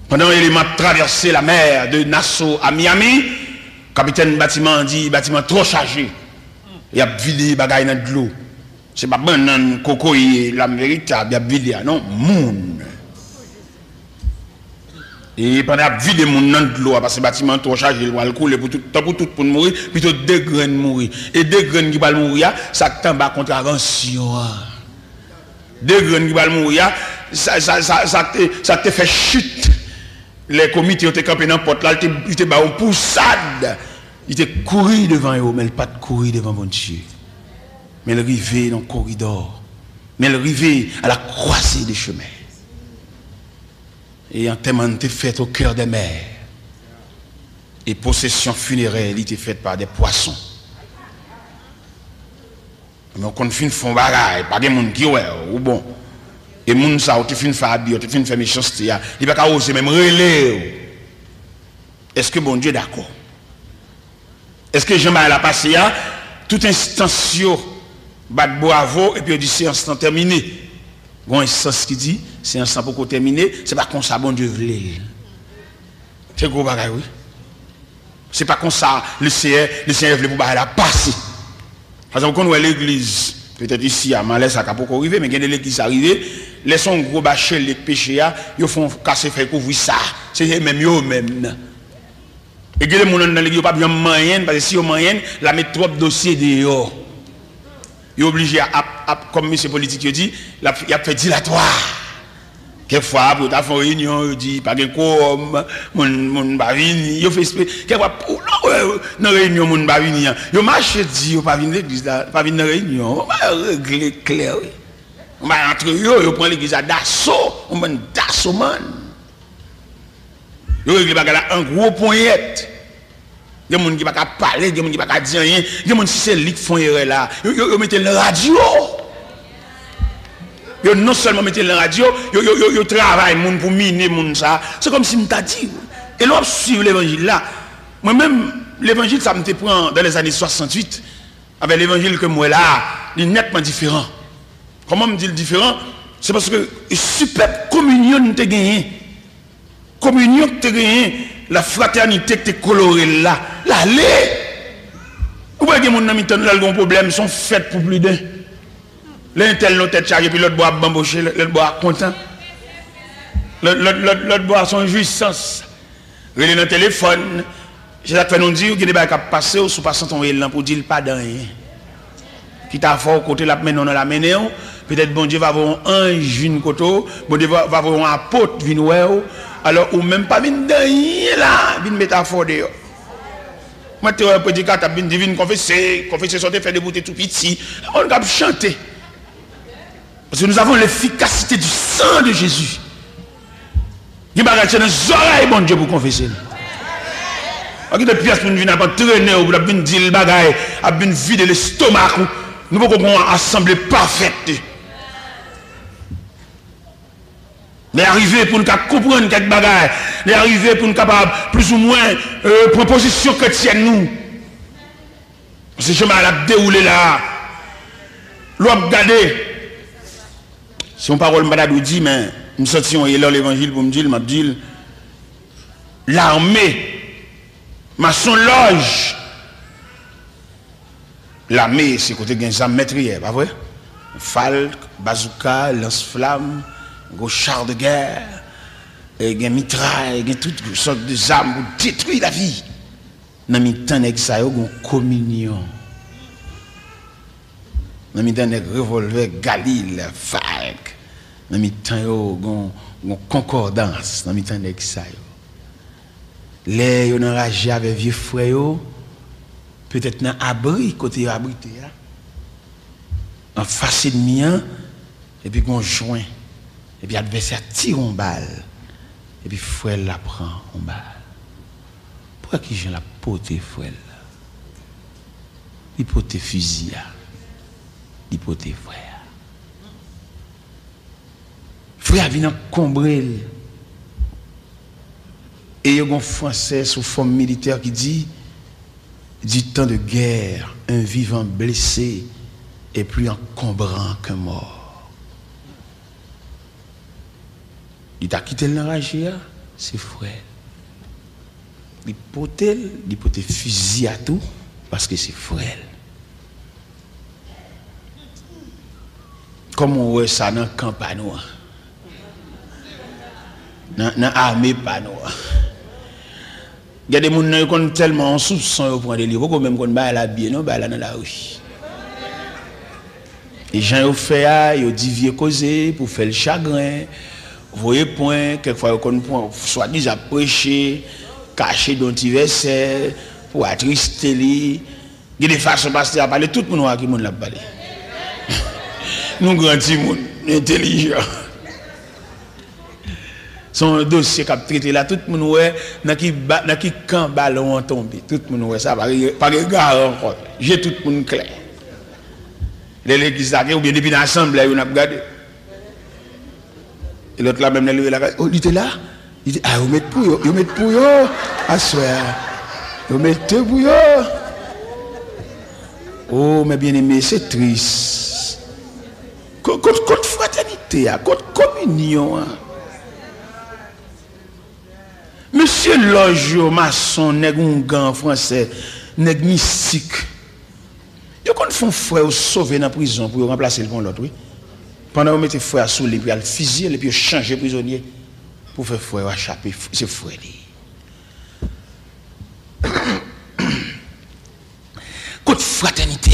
Pendant qu'il m'a traversé la mer de Nassau à Miami, le capitaine bâtiment dit bâtiment trop chargé. Il a vidé les bagailles dans de l'eau. Ce n'est pas bon dans coco et la véritable, il a vidé, non, moun. Et pendant qu'il a vidé moun dans de l'eau, parce que le bâtiment trop chargé, il va le couler pour tout pour mourir, plutôt 2 graines mourir. Et 2 graines qui vont mourir, ça tombe à contravention. 2 graines qui vont mourir, ça te fait chute. Les comités ont été campés dans la porte, là, ils étaient en poussade. Ils étaient couru devant eux, mais ils pas courir devant mon Dieu. Mais ils arrivaient dans le corridor. Mais ils arrivaient à la croisée des chemins. Et un témoin était fait au cœur des mers. Et possession funéraire était faite par des poissons. Mais on fin font bagaille, pas de monde qui ouais ou bon. Et moun ça ou tu fin faire habiller, tu fin faire méchanceté, il va pas oser même relais. Est-ce que bon Dieu d'accord? Est-ce que Jean-Marie a passé à toute instance bat bravo et puis on dit c'est instant terminé. Bon instance qui dit c'est instant pour terminer, c'est pas comme ça bon Dieu voulait. C'est gros bagaille oui. C'est pas comme ça le Seigneur voulait pour la passer. Parce que quand on voit l'église peut-être ici à Malais ça n'a pas arrivé mais quand l'église arrivée les son gros bâcher les péchés ils font casser faire couvrir ça c'est même eux même et que les gens dans l'église pas bien moyenne parce que si au moyenne la mettre trop de dossiers dehors ils obligé à comme monsieur politique dit il a fait dilatoire quelquefois pour ta faire réunion il dit pas de comme mon bavini il fait quelquefois dans réunion mon bavini il marche dit pas venir l'église pas venir dans réunion on va régler clair on va entre eux on prend l'église à d'assaut on prend d'assaut man il règle bagala un gros poignette des gens qui pas parler des gens qui pas dire rien des gens si c'est lui qui font erreur là ils mettent la radio yo non seulement mettez la radio yo travaille moun pour miner moun ça c'est comme si m'ta dit et l'on suivre l'évangile là moi même l'évangile ça me te prend dans les années 68 avec l'évangile que moi là il est nettement différent. Comment me dit le différent? C'est parce que super communion te gagné communion que tu gagné la fraternité que tu coloré là l'aller ou pas que mon ami t'en a un problème sont faites pour plus d'un. L'un tel l'autre tête chargée puis l'autre boit bamboché l'autre boit content l'autre boit son jouissance relé dans le téléphone j'ai ça fait nous dire que des bails qui passer ou sous passant ton élan pour dire pas dans rien qui t'a fort côté la maintenant dans la mener peut-être bon Dieu va avoir un ange vinn côté bon Dieu va avoir un apôtre vinn ouais alors ou même pas vinn dans rien là vinn métaphore dehors moi tu un prédicateur vinn divine confesser sortir faire des bouteilles tout petit on va chanter. Parce que nous avons l'efficacité du sang de Jésus. Il y a des oreilles, bon Dieu, pour confesser. Il y a des pièces pour nous venir traîner, pour nous dire le bagaille, pour nous vider l'estomac. Nous pouvons avoir une assemblée parfaite. Mais arriver pour nous comprendre quelques bagailles, mais arriver pour nous capables, plus ou moins, proposition chrétienne nous. Parce que je m'ai déroulé là. L'homme regardé. Si on parole madame dit mais nous sortions hier l'évangile pour me dire m'a dit l'armée maçon loge l'armée c'est côté gain zam maîtrier pas vrai falque bazooka lance-flamme gros char de guerre et gain mitraille gain toutes sortes de armes pour détruire la vie dans mi-temps nèg ça yo gon communion dans mi-temps nèg revolver Galil falque dans mi temps yo gon concordance dans mi temps nèg ça yo. Les yo enragé avec vieux frère yo peut-être dans abri côté yo abrité là. En face de mien et puis gon joint et puis adversaire tire une balle et puis frère la prend une balle. Pourquoi qui j'ai la porter frère là? Il porter fusil là. Il porter frère. Frère vient combrer. Et il y a un français sous forme militaire qui dit du temps de guerre, un vivant blessé est plus encombrant qu'un mort. Il t'a quitté le narragé, c'est frère. Il porte fusil à tout parce que c'est frère. Comme on voit ça dans le camp panois. Dans l'armée panois. Il y a des gens qui ont tellement en soupçon pour des livres, même qu'on va la bien, non, bah là dans la rue. Les gens ont fait, ils ont dit causer pour faire le chagrin. Vous voyez point, quelquefois qu'on point, soit disant prêcher, cacher dans des versets, pour attrister lui. Il y a des façons de passer à parler, tout le monde qui l'a parlé. Nous grands gens, intelligents. Son dossier qui a traité là, tout le monde ouais, dans qui camp ballon tombé, tout le monde ouais, ça pas regard encore. J'ai tout le monde clair. Les législateurs ou bien depuis l'assemblée, on a regardé. Et l'autre là même levé là, oh, il était là. Il dit ah, vous mettez pour yo, à soir. Vous mettez pour yo. Oh, mes bien-aimés, c'est triste. Côte fraternité, côte communion. Monsieur Logio, maçon, nèg un gant français, nèg mystique. Yo kon font frère sauver dans prison pour remplacer le l'autre, oui. Pendant vous mettez frère sous les puis al fusiller et puis changer prisonnier pour faire frère échapper, c'est frère. Côte fraternité.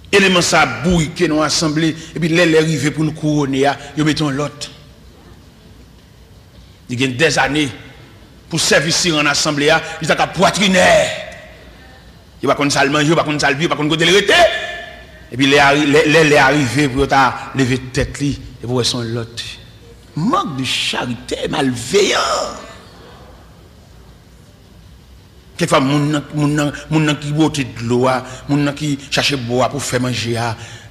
Élément ça bouille que nous assemblée et puis les arrivés pour nous couronner, yo mettons l'autre. Il y a des années pour servir en assemblée, il a poitriner. Il va qu'on salle manger, il va qu'on salle vivre, il va qu'on côté le rete. Et puis les arrivés pour ta lever tête li et pour son l'autre. Manque de charité, malveillant. Quelquefois moun qui bote de l'eau, moun qui cherche bois pour faire manger,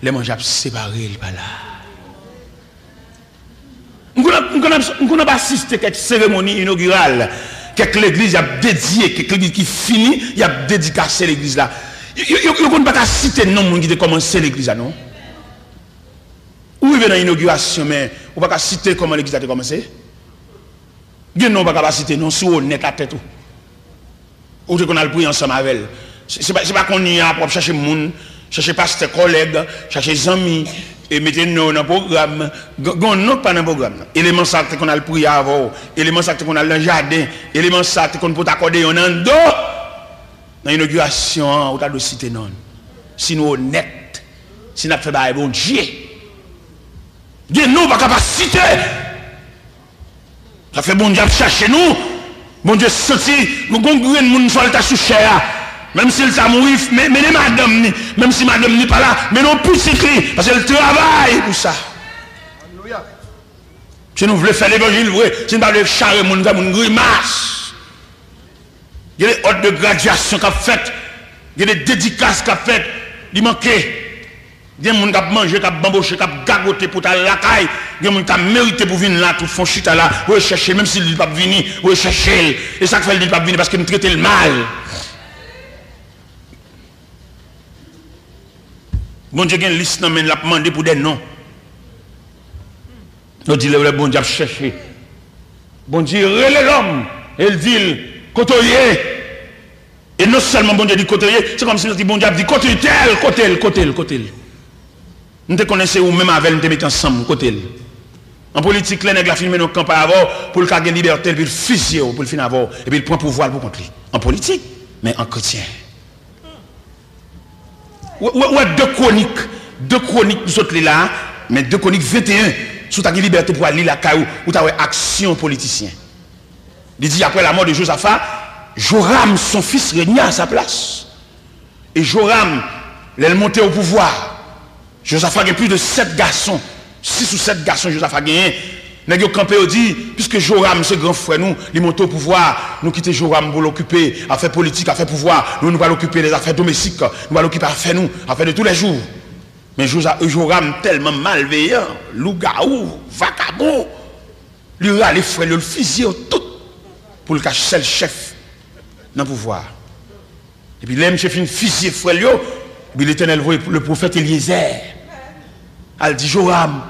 les manger séparés par là. Nous avons assisté à cette cérémonie inaugurale que l'église a dédiée, que l'église qui finit, il a dédicacé l'église là. Vous ne pas citer le nom qui a commencé l'église là, non? Où il y a une inauguration, mais vous ne pouvez pas citer comment l'église a commencé? Vous ne pouvez pas citer non, si vous êtes à tête. Ou qu'on a le prier ensemble avec elle. Ce n'est pas qu'on y a pour chercher le monde, chercher pasteur collègue, chercher les amis. Et mettez-nous dans le programme, non pas dans le programme. Élément ça qu'on a le prier avant, élément ça qu'on a le jardin, élément ça qu'on peut accorder en dos. Dans l'inauguration, on a de citer non. Si nous honnêtes, si nous fait bail bon Dieu, Dieu nous pas capacité. Ça fait bon Dieu chercher nous, bon Dieu senti, nous gongrène moun soit ta sous cher. Même si elle a mouru, mais madame, même si madame n'est pas là, mais non plus c'est parce qu'elle travaille pour ça. Alléluia. Si nous voulons faire l'évangile vrai, si nous ne voulons pas charrer mon grimace. Il y a des ordres de graduation qu'a fait, il y a des dédicaces qu'a fait, il manquait. Il y a des gens qui ont mangé, qui ont bamboché, qui ont gagoté pour ta lacaille. Il y a des gens qui ont mérité pour venir là, tout font chita là, pour chercher, même s'il ne pas venir, pour chercher. Et ça fait qu'il ne pas venir parce qu'il nous traite le mal. Bon Dieu a une liste mais l'a demandé pour des noms. On dit le bon Dieu a cherché. Bon Dieu relève l'homme et il dit côtoyer. Et non seulement bon Dieu dit côtoyer, c'est comme si bon Dieu a dit côtoyer tel, côté. Nous te connaissons ou même avec nous te mettons ensemble côté. En politique, les nègres filmé nos campagnes avant pour le cas de liberté, puis le fusiller pour le fin avoir et puis il prend pouvoir pour contre lui. En politique, mais en chrétien. Ouais, deux chroniques 2 chroniques nous sommes là, mais 2 chroniques 21, sous ta liberté pour aller la caillou, ou ta action politicien. Il dit après la mort de Josaphat, Joram, son fils, régna à sa place. Et Joram, il monté au pouvoir. Josaphat a plus de 7 garçons. 6 ou 7 garçons, Josaphat a gagné. Nous avons campé, dit, puisque Joram, ce grand frère, nous, il monté au pouvoir, nous quittons Joram pour l'occuper, affaires politiques, affaires pouvoir, nous allons l'occuper des affaires domestiques, nous allons l'occuper affaires nous, affaires de tous les jours. Mais Joram, tellement malveillant, loup-garou, vagabond, lui a les frères, le fusil tout, pour le cacher le chef dans le pouvoir. Et puis, l'homme chef, une fusillé frère, et puis l'Éternel voit le prophète Eliezer. Elle dit, Joram,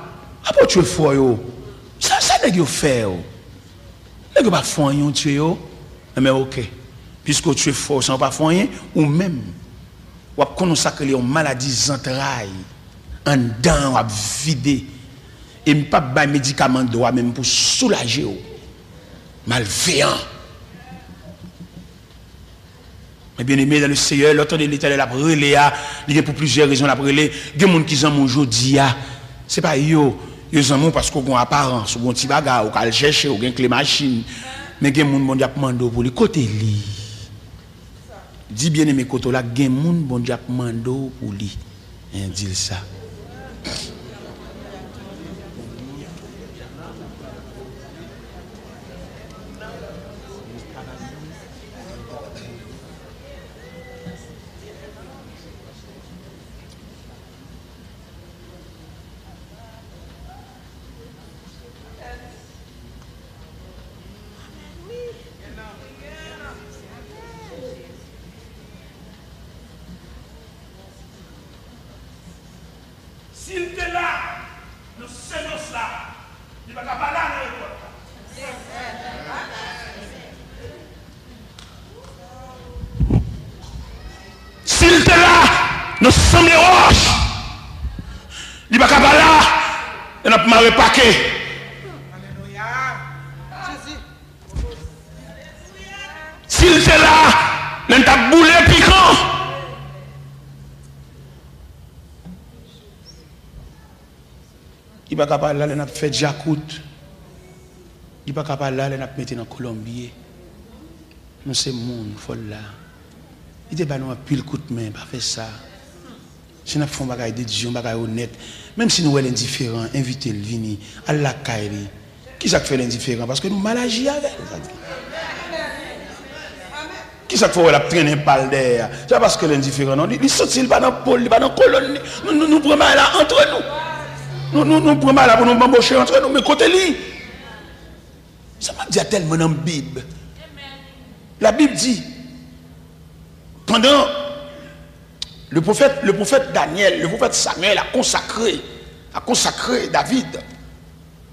après tu es fort, ça n'est pas fait. N'est-ce pas faire un tuer, mais ok. Puisque tu es fort, ça n'est pas faire ou même, ou consacrer les maladies entrailles, en dents, ou vider, et ne pas de médicaments droit même pour soulager, malveillant. Mais bien aimé dans le Seigneur, l'autre de l'Éternel a brûlé, il y a pour plusieurs raisons, il a brûlé. Il y a des gens qui ont aujourd'hui, ce n'est pas eux. Ils ont parce qu'ils ont une apparence, ils ont un petit bagage, ils ont cherché, ils ont les machines. Mais il y a des gens qui ont demandé pour les côtés. Dis bien aimé, côté là, il y a des gens qui ont demandé pour lui. Dis ça.
S'il était là, nous sommes là, il va pas là dans l'époque. S'il était là, nous sommes les roches. Il va pas là, il n'a pas marre paquet. S'il était là, il n'a boulé piquant.
Il n'est pas capable de faire Jacout. Il n'est pas capable de mettre dans Colombie. Nous sommes monde, folle là. Il n'est pas nous pile coup de main, pas faire ça. Si nous faisons des bagages d'édition, des bagages honnêtes, même si nous sommes indifférents, invitez le venir, à la caille. Qui ça fait l'indifférent? Parce que nous mal agis avec. Qui ça fait la traîner balle d'air? C'est parce que l'indifférent, non, il sortit, il va dans le pôle, il va dans la colonne. Nous prenons là entre nous. Nous prenons là pour nous embaucher entre nous, mais côté lui. Ça m'a dit tellement dans la Bible. La Bible dit, pendant le prophète Daniel, le prophète Samuel a consacré David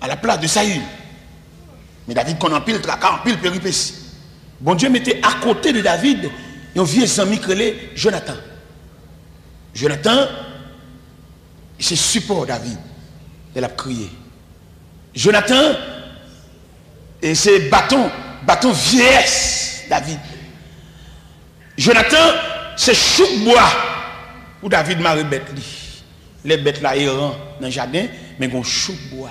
à la place de Saül. Mais David qu'on en pile tracas, en pile péripéties. Bon Dieu mettait à côté de David un vieux ami créé Jonathan. Jonathan, c'est support David. Elle a crié. Jonathan, et c'est bâton vieillesse, David. Jonathan, c'est chou-bois pour David marie bête. Les bêtes là errant dans le jardin, mais on chou-bois.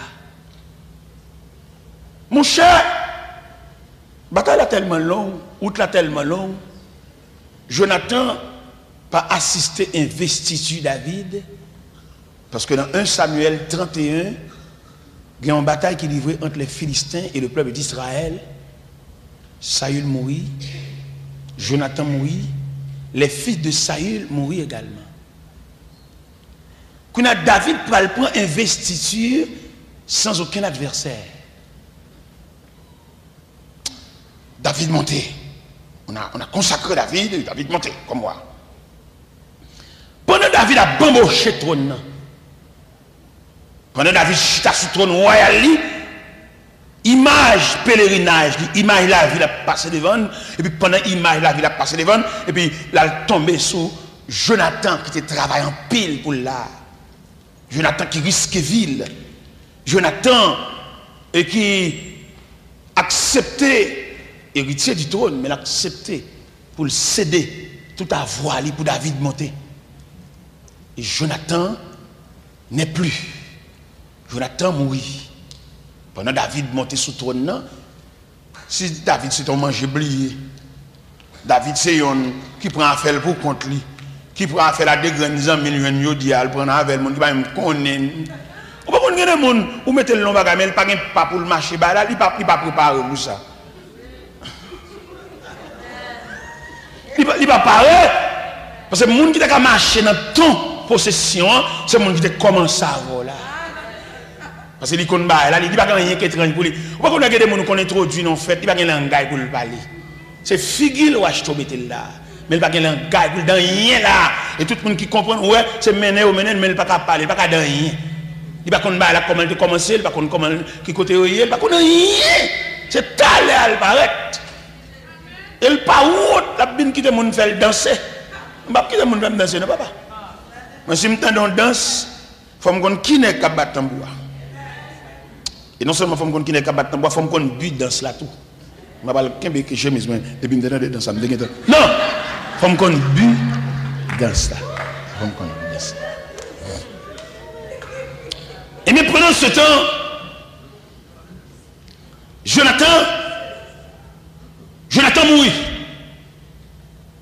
Mon cher, bataille est tellement longue, outre la tellement longue, Jonathan pas assisté à investiture David. Parce que dans 1 Samuel 31, il y a une bataille qui est livrée entre les Philistins et le peuple d'Israël. Saül mourit, Jonathan mourit, les fils de Saül mourit également. Quand David prend investiture sans aucun adversaire. David monté. On a consacré David monté, comme moi. Pendant David a bamboché le trône. Pendant David chita sur le trône royal, image pèlerinage, image la ville a passé devant, et puis pendant image la ville a passé devant, et puis là, elle tombé sur Jonathan qui était travaillant en pile pour là. Jonathan qui risque ville. Jonathan et qui acceptait, héritier du trône, mais l'acceptait pour le céder tout à voile pour David monter. Et Jonathan
n'est plus. Jonathan mourit. Pendant David monté sous trône, non? Si David c'est un manger blié, David c'est un qui prend affaire pour contre lui, qui prend affaire à des grands amis, il dit al prend affaire monde qui va me connaître. Ou pas connaître des monde ou mettre le long bagage mais il pas pour le marché là, il pas préparé pour ça. Il pas paré parce que monde qui t'a marché dans ton possession, c'est monde qui t'a commencé à voler. Parce que il connaît là, il dit pas rien qui étrange pour lui. Ou pas connaître des monde qu'on introduit en fait, il pas un langage pour le parler. C'est figure ou acheter là. Mais il pas un langage pour dans rien là. Et tout le monde qui comprend ouais, c'est mener mais il pas parler, il pas dans rien. Il pas connaître là comment il commencer, il pas connaître comment qui côté il pas connaître rien. C'est talé à paraître. Il pas où la bin qui te monde faire danser. Pas qui te monde faire danser non papa. Mais si m'tend dans danse, faut me connaître qui n'est capable de tambour. Et non seulement faut me connaître qui n'est capable de tambour, faut me connaître but dans cela tout. Je ne vais pas dire que chemise et puis me dans ça. Non, faut me connaître but dans cela. Faut me connaître dans ça. Et bien pendant ce temps, Jonathan mourit.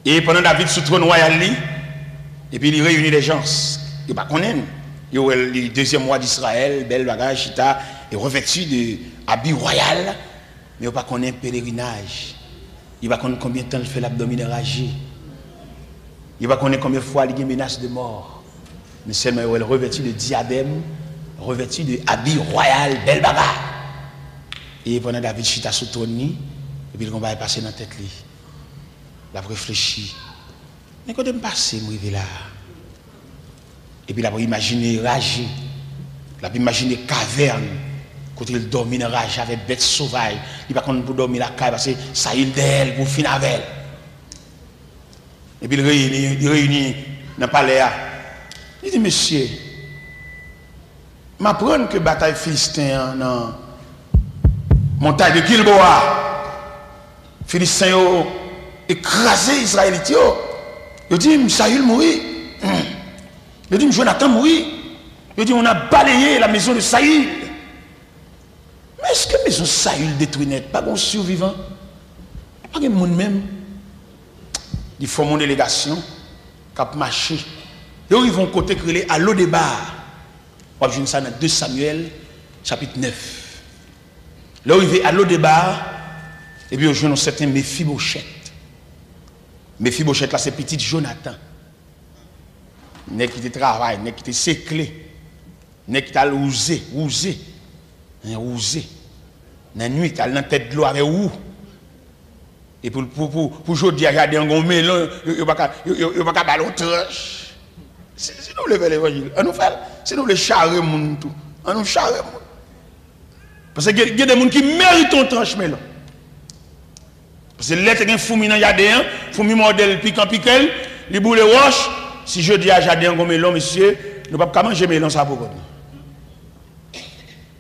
Et pendant David sous trône royal, et puis il réunit les gens. Il ne pas connaître. Il y a le deuxième roi d'Israël, bel bagage, chita, et revêtu de habit royal, mais il ne pas connaître pèlerinage. Il va connaître combien de temps il fait l'abdomen ragé. Il va connaître combien de fois il y a menace de mort. Mais seulement il est revêtu de diadème, revêtu de habit royal, bel bagage. Et pendant David chita sous trône, et puis le combat est passé dans la tête. Il a réfléchi. Mais quand je me passe, je là. Et puis il a imaginé rage. Il a imaginé caverne. Quand il dormit dans rage avec bêtes sauvages. Il va pour dormir la caille parce que ça il d'elle pour finir avec elle. Et puis il réunit dans le palais. Il dit, monsieur, m'apprendre que bataille philistin dans montagne de Gilboa, Philistins ont écrasé les Israélites. Il dit, Saül mourit. Il dit, Jonathan mourit. Il dit, on a balayé la maison de Saül. Mais est-ce que la maison de Saül détruit net? Pas bon survivant. Pas de monde même. Ils font mon délégation, cap marché. Et ils vont côté créé à l'eau des bars. On va ça dans 2 Samuel, chapitre 9. Là, ils vont à l'eau des bars, et puis ils jouent un certain Mephibosheth. Mephibosheth, là, c'est petit Jonathan. N'est qui te travaille, n'est qui te séclé, n'est qui t'a ousé. Dans la nuit, t'as dans tête de l'eau avec où. Et pour aujourd'hui, regarder un gros melon, il n'y a pas ballon tranche. Si nous levons l'évangile, on nous fait, si nous les charrer, on nous charrer. Parce qu'il y a des gens qui méritent un tranche melon. Parce que l'être est un fourmi dans Yadéen, fourmi modèle piquant, les boules roches. Si je dis à Jardin un melon, monsieur, nous ne pouvons pas manger melon ça pour vous.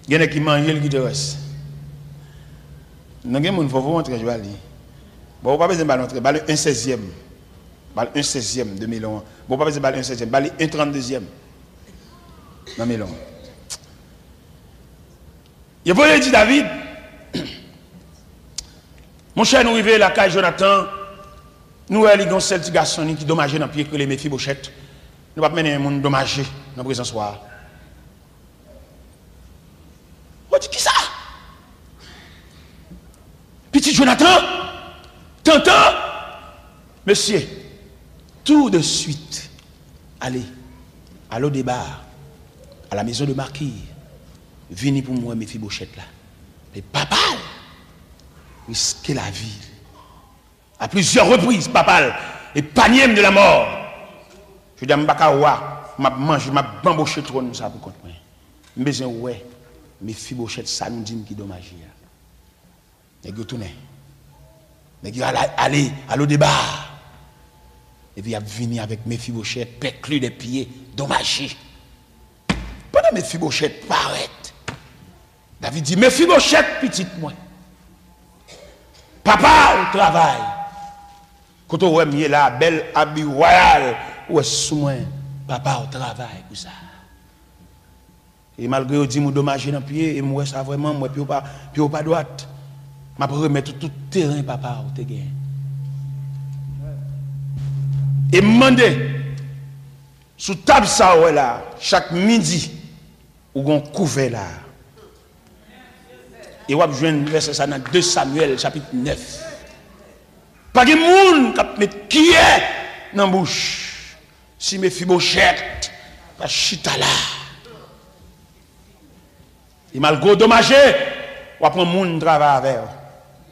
Il y en a qui mangent le qui te reste. Nous avons faut vous montrer, je vais aller. Bon, pas besoin de ballon, balle 1/16e. Balle 1/16e de melon. Bon, pas besoin de balle 1/16e, balle 1/32e. Dans melon. Il faut dire David, mon cher, nous arrivons à la caille Jonathan, nous avons un seul petit garçon qui dommagé dans le pied que les Mephibosheth. Nous ne pouvons pas mener un monde dommagé dans la présence soir. On dit qui ça? Petit Jonathan, t'entends? Monsieur, tout de suite, allez, à l'eau des bars, à la maison de Marquis, venez pour moi, Mephibosheth là. Mais papa, risquer la vie. À plusieurs reprises, papa, et panier de la mort. Je dis à Mbakawa, m'a mangé, m'a bamboché trop nous ça pour contre moi. Mais ouais, Mephibosheth, ça nous dit qui dommage. Et vous tournez. Mais vous allez à l'eau débat. Et puis il a venu avec Mephibosheth, péclu des pieds, dommagé. Pendant Mephibosheth paraît. David dit, Mephibosheth, petite moi. Papa au travail. Quand on voit là, belle habit royal, ou est sous moi, papa au travail, pour ça. Et malgré que dit me dommage dans pied et moi ça vraiment moi puis pas droite. M'a remettre tout terrain papa ou te gain. Et demander sous table ça ouais là chaque midi ou gon couvert là. Et on joindre verset ça dans 2 Samuel chapitre 9. Pas de monde qui met qui est dans bouche. Si mes Mephibosheth pas chita là. Et malgré dommage, on prend monde travail avec.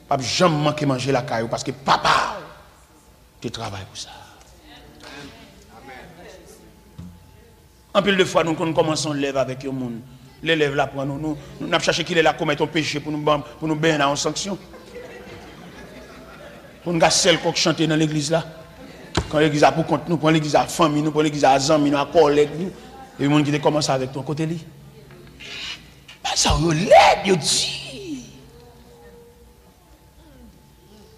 Pas jamais manquer manger la caillou parce que papa qui travaille pour ça. En pile de fois, nous commençons à lever avec le monde. L'élève là pour nous avons cherché qu'il est là commettre un péché pour nous baigner en sanction. Pour nous celle qu'on chanter dans l'église là. Quand l'église a pour compte nous, pour l'église à famille, nous pour l'église à amis, nous à collègues nous. Et le monde qui commence avec ton côté lui. Ça relève, yo dit.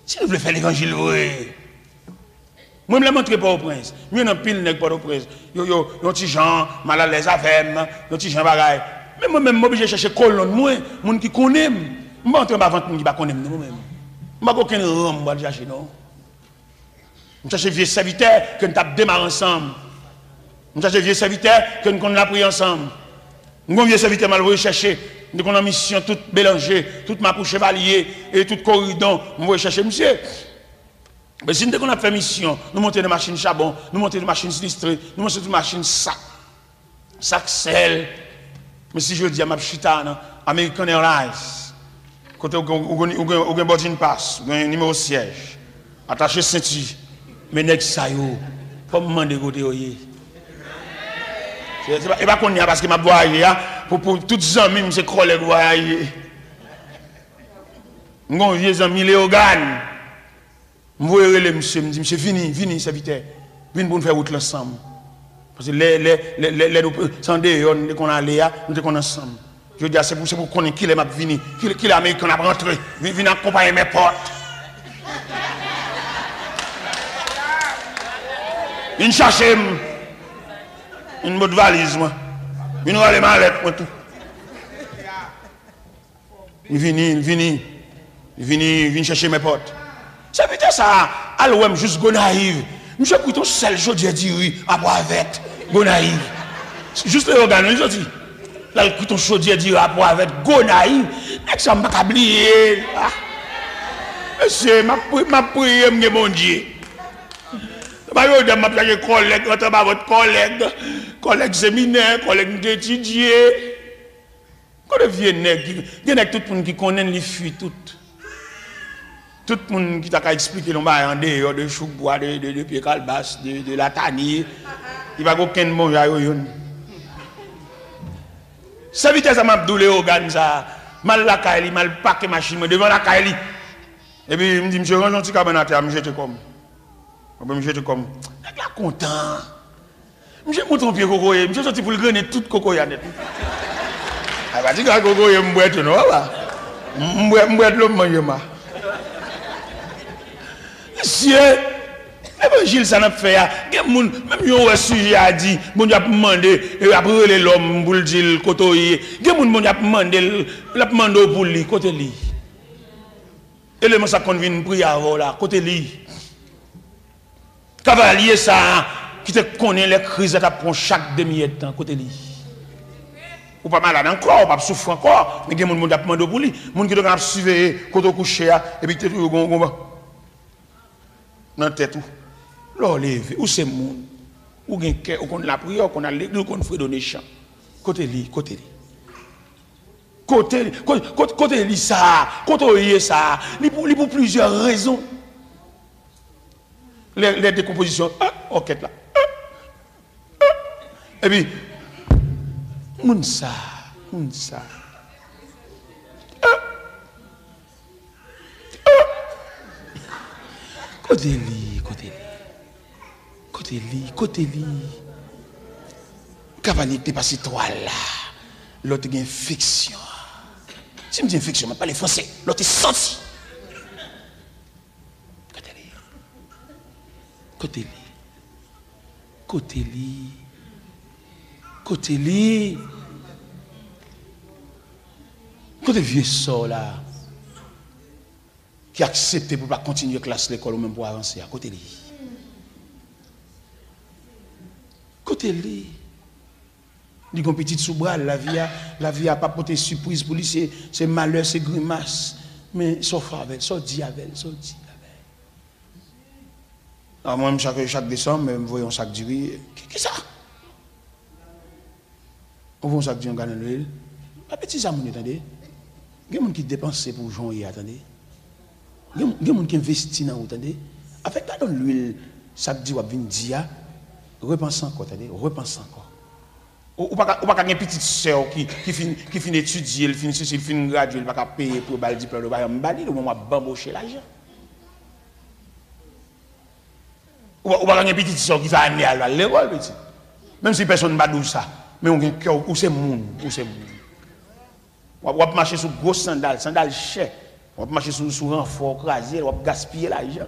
Si vous voulez faire l'évangile, oui. Moi, je ne montre pas au prince. Moi, je ne pile pas au prince. Yo, petit Jean, mal à l'aise avec moi, yo, petit Jean bagaille. Mais moi-même, je obligé de chercher colonne, moi, moun qui connaît. Je ne vais pas vendre moun qui ne connaît pas moi-même. Je ne vais pas aucun rang, je vais chercher, non. Je cherche vieux serviteur que nous avons démarré ensemble. Je cherche vieux serviteur que nous avons appris ensemble. Nous avons vieux serviteur mal recherché. Nous avons une mission toute mélangée, toute ma pour chevalier et tout corridon. Nous allons chercher, monsieur. Mais si nous avons fait mission, nous montons des machines charbon, nous montons des machines sinistrées, nous montons des machines sac sel. Mais si je dis à ma chita, American Airlines, quand vous avez un boarding pass, vous avez un numéro de siège, attaché ceinture, mais nèg sa yo, pas me demander côté oyé. Et pas qu'on y a parce que m'a voyé pour toutes les amis, c'est collègue voyé. Mon vieux ami Léogane. Je voyais le monsieur, me dit monsieur vini serviteur. Vini pour nous faire route ensemble. Parce que les sans dehors qu'on allait nous sommes ensemble. Je dis c'est pour qu'on qui les m'a vini, qui les américains a rentré, vini accompagner mes potes. Vini chercher une bonne valise moi. Vini aller malette moi tout. Vini chercher mes potes. Ça veut dire ça, alors juste go naïve. Monsieur plutôt seul jodi dire à boire avec go naïve. Juste le organe, je dis. Là plutôt jodi dire à boire avec go naïve. Est ça m'a oublié. Monsieur m'a prié mon Dieu. Bah yo de m'a plaqué collègue, votre collègue séminaire, collègue d'étudier. Quand devient nèg, nèg tout le monde qui connaît les fuit tout. Tout le monde qui t'a expliqué l'on va en dehors de choubois, de pied calbas, de la tanie, il va aucun mot à yon. Ça vitesse à m'abdoulé organe ça, mal la kaili, mal paquet machine devant la kaili. Et puis il me dit monsieur range un petit cabane à terre, me jette comme. Me jette comme. Nèg la content. Monsieur monte un pied cocoyer, monsieur sorti pour le grainer tout cocoyer net. Ah bah dis cocoyer m'boite non là. M'boite l'homme manger ma. Monsieur, l'évangile ça n'a fait, même yon sujet a dit, bon Dieu a demandé, après les l'homme pour le dire côté, bon Dieu a demandé, l'a demandé pour lui côté lui. Et le ça qu'on vient prier avant là, côté lui. Cavalier ça, qui te connaît les crises à prendre chaque demi-temps côté lui. Ou pas malade encore, ou pas souffrir encore, mais il y a des gens qui a demandé pour lui, moun qui doit surveiller côté couché et puis tu dans tête ou là levé ou c'est monde ou gen cœur ou qu'on la prière qu'on a l'église qu'on fait donner chant côté li ça côté ça li pour plusieurs raisons les décompositions OK là et puis moun ça côté li. Cavalier t'es passé toi là. L'autre gagne fiction. Si me dis fiction, je parle français. L'autre est senti. Côté li. Quand vieux sort là, qui a accepté pour ne pas continuer classe l'école ou même pour avancer, à côté de lui. Côté de lui. Il y a une petite sous-bras, la vie a pas porté surprise pour lui, c'est malheur, c'est grimace. Mais sauf avec, sauf dit avec, sauf dit avec. Alors moi, chaque décembre, je vois un sac de riz. Qu'est-ce que ça? On voit un sac de riz en gagnant l'huile. Pas petit ça, vous attendez. Il y a des gens qui dépensent pour Jean, attendez. Il y a des gens qui investissent dans vous, attendez. Avec pas dans l'huile, sac de riz, vous dire, repense encore, attendez, repense encore. Ou pas une petite soeur qui finit d'étudier, elle finit graduer, elle va pas payer pour le diplôme, elle va me moment bambocher l'argent. Ou pas une petite soeur qui va aller à l'école, petit. Même si personne ne va dire ça, mais on a un cœur, où c'est monde, où c'est monde. On va marcher sur gros sandales chers. On va marcher sur renfort crasé, on va gaspiller l'argent.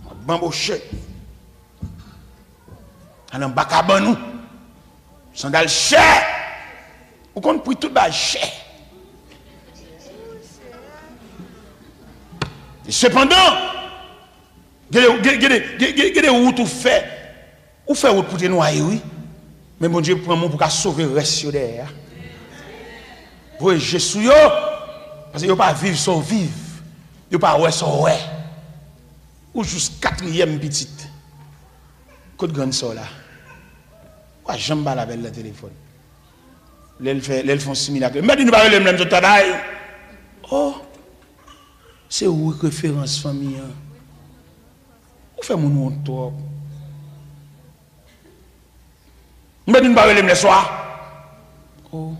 On va bambocher. On va bacaban nous. Sandales chers. Ou qu'on prie tout bas cher. Et cependant, il y a des routes où fait route pour te noyer, oui. Mais mon Dieu prend mon pour sauver le reste derrière. Pour je suis yo, parce que yo pas vivre sans vivre. Yo pas ouais sans ouais. Ou juste quatrième petite. Côte grande ça là. Quoi j'aime pas la belle le téléphone. L'elle font similacre. Mais dis nous pas le même tout travail. Oh. C'est où référence famille. Ou fait mon top. Mais dis nous pas le soir. Oh.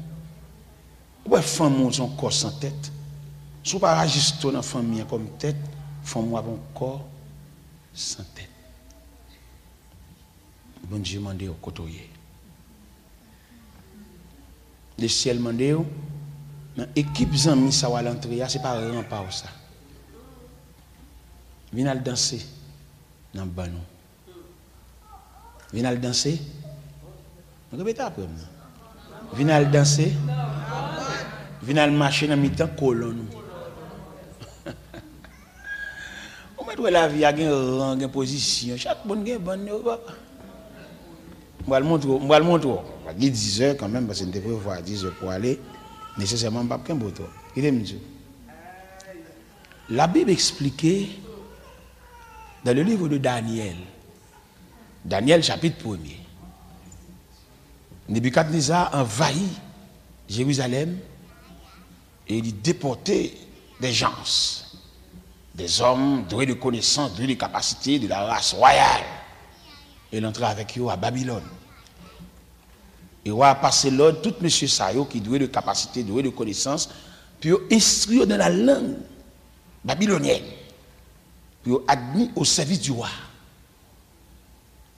Ouais femme son corps sans tête. Si vous pas agir dans la famille comme tête, femme a un corps sans tête. Bon Dieu m'a dit au côtoyer. Le ciel m'a dit, mais équipe zami ça va l'entrée, c'est pas rempart ça. Viens danser dans le banon. Viens danser. Répétez après. Viens danser. Viens marcher dans mi-temps colon. On met la vie à un rang, une position. Chaque bonne gain bonne. On va le montrer. Il y a 10 heures quand même, parce que nous devons voir 10 heures pour aller. Nécessairement, pas qu'un bouton. La Bible expliquait dans le livre de Daniel. Daniel chapitre 1er. Nebuchadnezzar envahit Jérusalem et il déportait des gens, des hommes doués de connaissances, doués de capacités de la race royale. Et il entrait avec eux à Babylone. Et on a passé l'ordre, tout monsieur Sayo qui doué de capacités, doué de connaissances, puis instruire dans la langue babylonienne, puis admis au service du roi.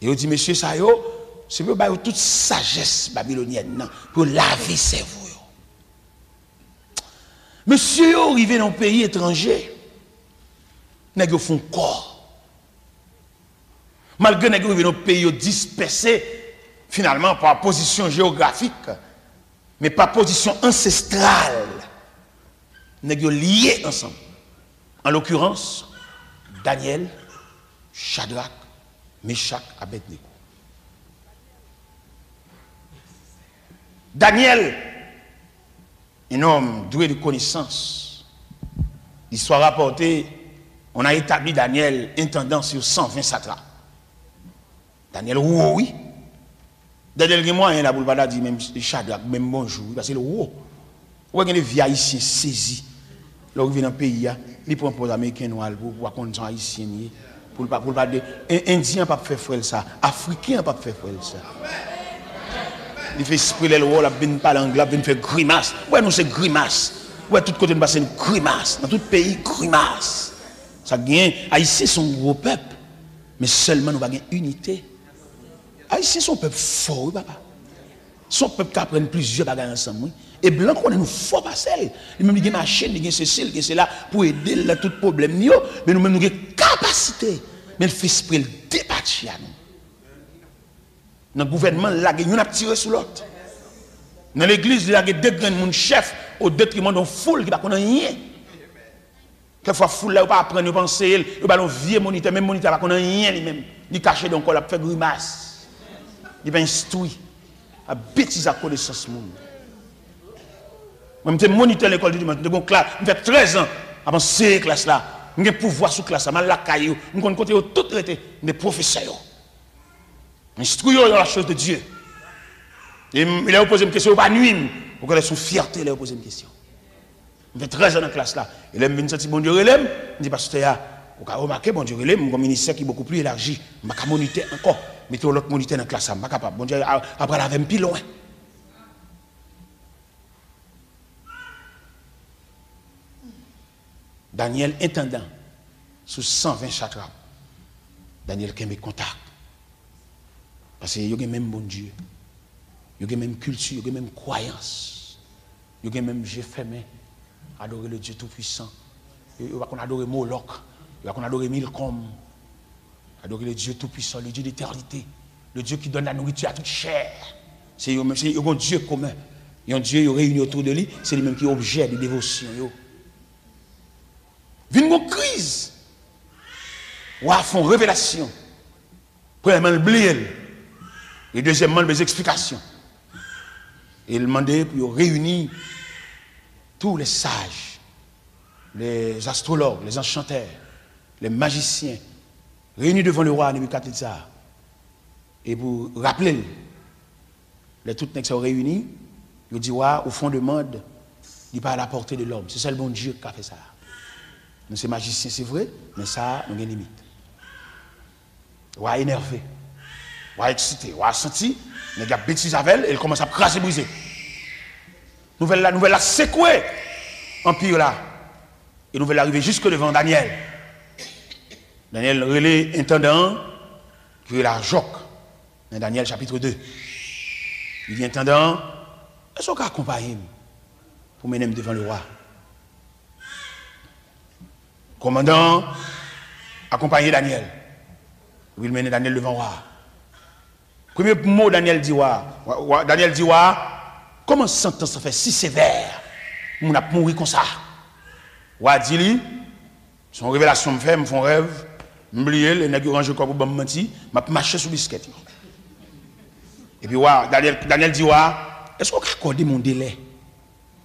Et on dit, monsieur Sayo, c'est pour toute sagesse babylonienne, pour laver ses cerveau. Monsieur arrivé dans un pays étranger, n'a pas font corps. Malgré que nous arrivé dans un pays dispersé, finalement par position géographique, mais par position ancestrale, nous sommes liés ensemble. En l'occurrence, Daniel, Shadrach, Meshach, Abednego. Daniel, un homme doué de connaissances, l'histoire rapportée, on a établi Daniel intendant sur 120 satrapes. Daniel, oui. Daniel, moi, il y a pour le dire même Shadrach, même bonjour, parce que le haut. Où est-ce que les vieux haïtiens saisis, là où ils viennent dans le pays, ils prennent pour les Américains noirs, pour qu'on soit haïtien, pour pas dire, Indien pas faire frère ça, Africain pas faire frère ça. Il fait esprit le rôle, il vient parler anglais, il fait grimace. Ouais, nous c'est grimace. Ouais, tout côté nous passe une grimace. Dans tout pays, grimace. Ça gagne. Haïti, c'est un gros peuple. Mais seulement nous avons une unité. Haïti, c'est un peuple fort, oui, papa. Son peuple qui apprend plusieurs bagages ensemble. Et blanc, on est nous fort pas seul. Même il y a machine, il y a ceci, il y a là pour aider à tout problème. Mais nous-mêmes, nous avons une capacité. Mais le fait esprit, le débattre à nous. Dans le gouvernement, nous avons tiré sur l'autre. Dans l'église, il y a deux grands chefs au détriment d'une foule qui ne connaît rien. Quelquefois, foule là, pas apprendre, penser, il va vieux moniteur, même moniteur, il ne connaît rien lui-même. Il caché donc, il fait grimace. Il va instruire. À bêtise à connaissance monde. Moi, je suis moniteur de l'école du dimanche, je fais 13 ans avant ces classes là. Je pouvoir sous classe, je la caillou, je compte tout traité des professeurs. Instruire dans la chose de Dieu. Et il a posé une question, il pas nuit. Vous connaissez son fierté, il a posé une question. Je fais 13 ans dans la classe là. Et là, je me dis, bon Dieu, je dis, parce que vous avez remarqué, bon Dieu, mon ministère qui est beaucoup plus élargi. Je ne peux pas moniter encore. Mettez l'autre moniteur dans la classe, je ne suis pas capable. Bon Dieu, après, la même plus loin. Daniel, intendant, sous 120 satrapes, Daniel qui a mes contacts. Parce qu'il y a même bon Dieu, il y a même culture, il y a même croyance, il y a même Dieu fermé, adorer le Dieu Tout-Puissant. Il va qu'on adorer Moloch, il va qu'on adorer Milcom, adorer le Dieu Tout-Puissant, le Dieu d'éternité, le Dieu qui donne la nourriture à toute chair. C'est un Dieu commun. Il y a un Dieu réuni autour de lui, c'est lui-même qui est objet de dévotion. Vient une crise. Ou à fond révélation. Premièrement, le blier. Et deuxièmement, les explications. Et il demandait pour réunir tous les sages, les astrologues, les enchanteurs, les magiciens, réunis devant le roi Nebuchadnezzar. Et pour rappeler, les toutes qui sont réunis, il dit, au fond du monde, il n'est pas à la portée de l'homme. C'est seul bon Dieu qui a fait ça. Nous sommes magiciens, c'est vrai, mais ça, nous avons une limite. Ou à énervé, ou à excité, ou à senti, nous avons bêtise avec elle, et elle commence à craser, briser. Nouvelle la secouer, empire là. Et nous allons arriver jusque devant Daniel. Daniel relais intendant, qui est la Joc, dans Daniel chapitre 2. Il dit intendant, est-ce qu'on peut accompagner pour mener devant le roi? Commandant, accompagner Daniel. Il mène Daniel devant le roi. Premier mot, Daniel dit, comment sentence ça fait si sévère? On a mourir comme ça. Roi dit, son révélation me fait, me font rêve, m'oublier, les nègres rangent corps pour me mentir, m'a marché sous biscuit. Et puis, Daniel dit, est-ce qu'on peut accorder mon délai?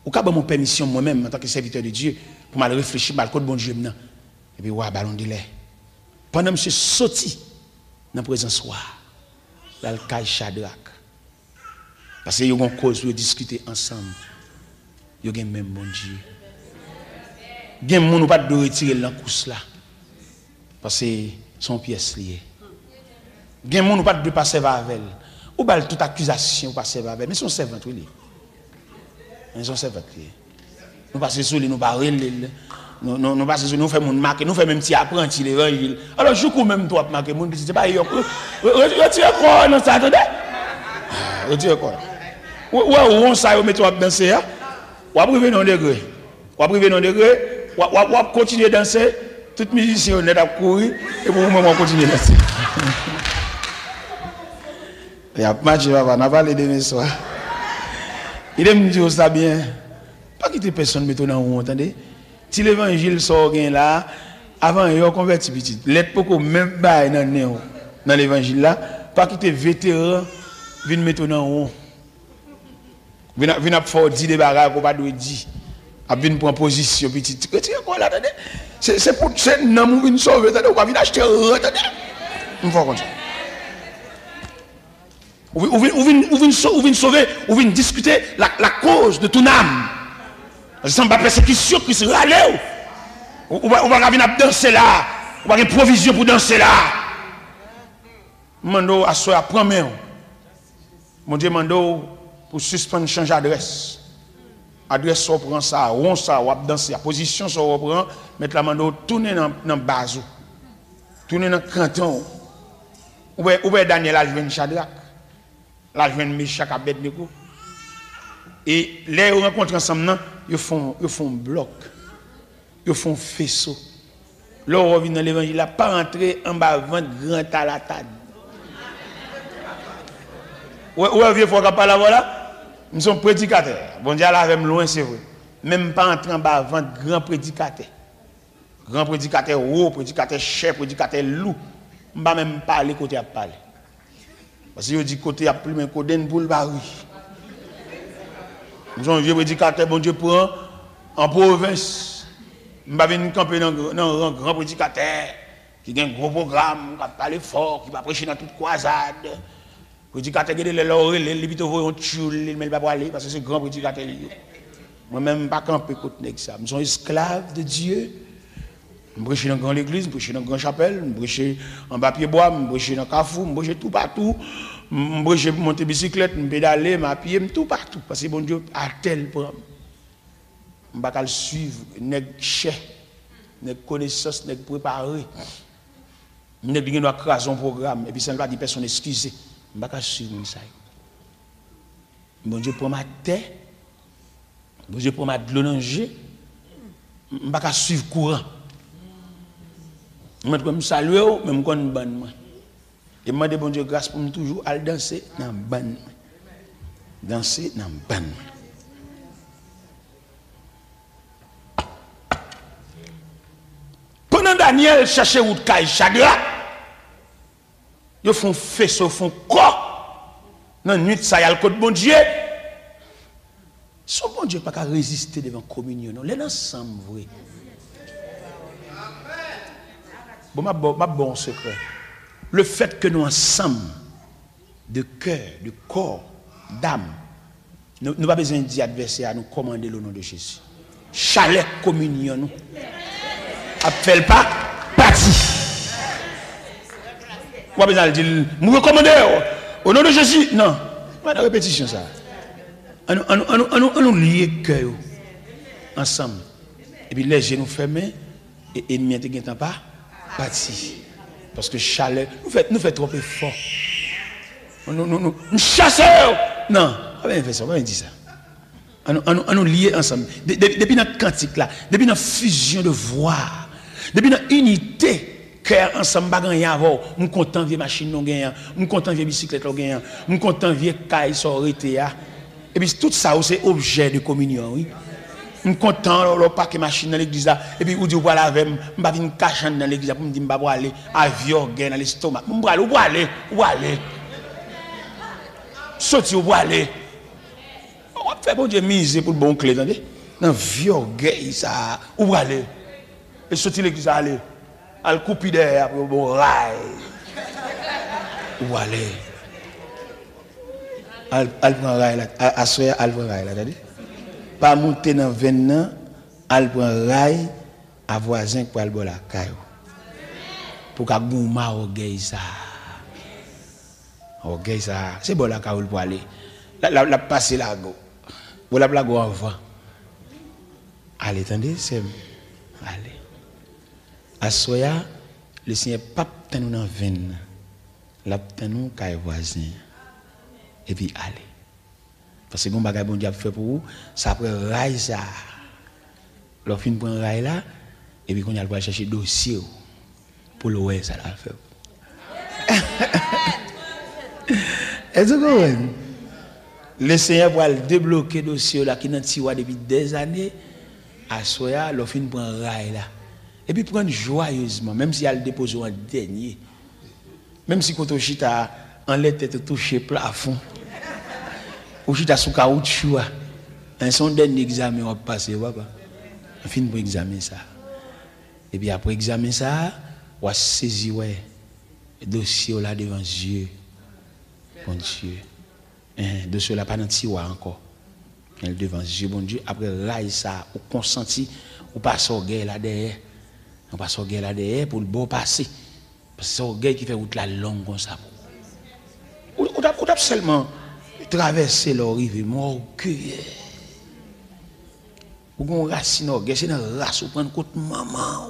Ou qu'à mon permission moi-même en tant que serviteur de Dieu pour mal réfléchir, mal code bon Dieu maintenant. Et puis ballon délai. Pendant monsieur sorti dans la présence roi, là le caille Shadrach. Parce qu'il y a une cause pour discuter ensemble. Il y a même bon Dieu. Il y a des gens qui ne peuvent retirer la course là. Parce que son pièce liée. Il y a des gens qui ne peuvent pas servir avec elle. Ou bien toute accusation pas servir avec elle. Mais son servant, oui. Ils sont servants. Nous passons sur lui, nous parlons, nous passons sur nous, nous faisons marquer, nous faisons même petit apprenti l'évangile. Alors, je crois même toi, marquer, mon dit, c'est pas yo. Retire quoi dans ça, attendez? Retire quoi? Ou on ça, on met toi à danser, ou à priver non degré. Ou à priver non degré, ou à continuer à danser, tout musicien on est à courir, et pour vous-même, on continue à danser. Il y a match, on va parler de mes soirs. Il me dit ça bien. Pas quitter personne mettre dans vous, entendez? Si l'évangile sort là, avant il y a converti petit. L'être beaucoup même pas dans l'évangile là, pas quitter vétéran venir mettre dans vous. Venir faire 10 débarras qu'on pas doit dire. A venir prendre position petit. Retire quoi là, attendez? C'est pour c'est non nous venir sauver, attendez, on va venir acheter, attendez. On va comme ça. Ou vient sauver, ou vient discuter la cause de ton âme. Ça ne va pas persécution qui se râle. Ou va venir danser là. Ou va avoir une provision pour danser là. Mando à soi à prendre main. Mon Dieu mando pour suspendre changer d'adresse. Adresse on prend ça, on ça, on danser, position ça on prend, mettre la mando tourner dans base. Tourner dans canton. Ou Daniel a joué Shadrach. Là, je viens de Meshach Abednego. Et les rencontres ensemble, ils font bloc. Ils font faisceau. Là, on revient dans l'évangile, il n'a pas rentré en bas, vendre grand à la table. Où est-ce qu'il faut qu'on parle là? Nous sommes prédicateurs. Bon Dieu, là, même loin, c'est vrai. même pas entrer en bas avant grand prédicateur. Grand prédicateur haut, prédicateur chef, prédicateur loup. Je ne vais même pas parler côté à parler. Parce que je dis côté à plus, mais côté pour le baril. Nous sommes vieux prédicateurs, bon Dieu prend en province. Je vais venir camper dans un grand prédicateur qui a un gros programme, qui va parler fort, qui va prêcher dans toute croisade. Prédicateur qui est là, il va un tchoul, mais il ne va pas aller parce que c'est un grand prédicateur. Moi-même, je ne vais pas camper côté ça. Je suis esclave de Dieu. Je prêche dans une grande église, je prêche dans une grande chapelle, je prêche en bas pied bois, je prêche dans Carrefour, je prêche tout partout. Je prêche pour monter bicyclette, je pédaler, je pied, tout partout. Parce que bon Dieu a tel programme. Je ne vais pas le suivre, nèg cher, nèg connaissance, nèg préparé. Nèg qui doit craser un programme, et puis ça ne va pas dire personne excusez. Je ne vais pas suivre ça. Bon Dieu prend ma tête, bon Dieu prend ma de l'onanger, je ne vais pas suivre courant. Je me salue, mais je me connais ban. Et je demande bon Dieu grâce pour me toujours aller danser dans le ban. Danser dans le ban. Pendant Daniel cherchait où de caille chagrin, ils font faisceau, ils font corps. Dans la nuit, ça y a le code bon Dieu. Son bon Dieu n'a pas résister devant la communion. Non, les ensemble, vrai. Bon, ma bon secret. Le fait que nous ensemble, de cœur, de corps, d'âme, nous n'avons pas besoin de dire adversaire à nous commander le nom de Jésus. Chalet communion, nous. Appelle pas, parti. Vous avez besoin de dire, nous recommandons au nom de Jésus. Non, pas de répétition ça. On nous lier cœur ensemble. Et puis les genoux fermés, et l'ennemi ne pas parti. Parce que chalet, nous fait trop fort. Nous chassons. Non, on va faire ça, on va dire ça. On nous lier ensemble. Depuis notre cantique là, depuis notre fusion de voix, depuis notre unité, cœur ensemble, nous sommes contents de machine, nous sommes contents de bicyclette, nous sommes contents de caille, sororité. Et puis tout ça, c'est objet de communion. Oui. Je suis content de parquer machine dans l'église là. Et puis, vous dites, voilà, avec moi, je vais venir cacher dans l'église pour me dire, je vais aller à avion, dans l'estomac. Je vais aller, où aller, où aller. Sorti, où aller. On va faire bon Dieu miser pour le bon clé, attendez. Dans vieux gay, ça, où aller. Et sorti l'église, aller. À le couper derrière, pour le bon rail. Où aller. Elle prend rail là, à soya, elle prend rail là, attendez. Pas monter dans 20 ans, elle prend rail à voisin pour aller la caillou. Pour qu'elle gouma au gay ça. Au gay ça. C'est bon la caillou pour aller. La passer la go. Pour la go avant. Allez, attendez, c'est. Allez. À soya, le Seigneur pape nous dans 20 ans. La nous caillou voisin. Et puis allez. Parce que bon bagage bon Dieu fait pour vous, ça prend rail ça. Leur fin prend rail là et puis qu'on y a le chercher dossier pour le ouais ça la fait. Est-ce que le Seigneur va débloquer dossier là qui dans tiroir depuis des années à soya leur fin prend rail là. Et puis prendre joyeusement même si elle dépose en dernier. Même si quand on chita en lettre touché plafond. Ou si tu as sous caoutchouc, un son dernier examen va passer, papa. On finit pour examiner ça. Et puis après examiner ça, on va saisir le dossier là devant Dieu. Bon Dieu. Le dossier là pas dans le tiroir encore. Devant Dieu, bon Dieu. Après rail ça, on consenti, on passe au guerre là derrière. On passe au guerre là derrière pour le bon passer. Parce que c'est au guerre qui fait route la longue comme ça. Ou t'as seulement traverser leur rive, mon orgueil. Ou qu'on racine orgueil, c'est dans la race, ou prendre côté maman.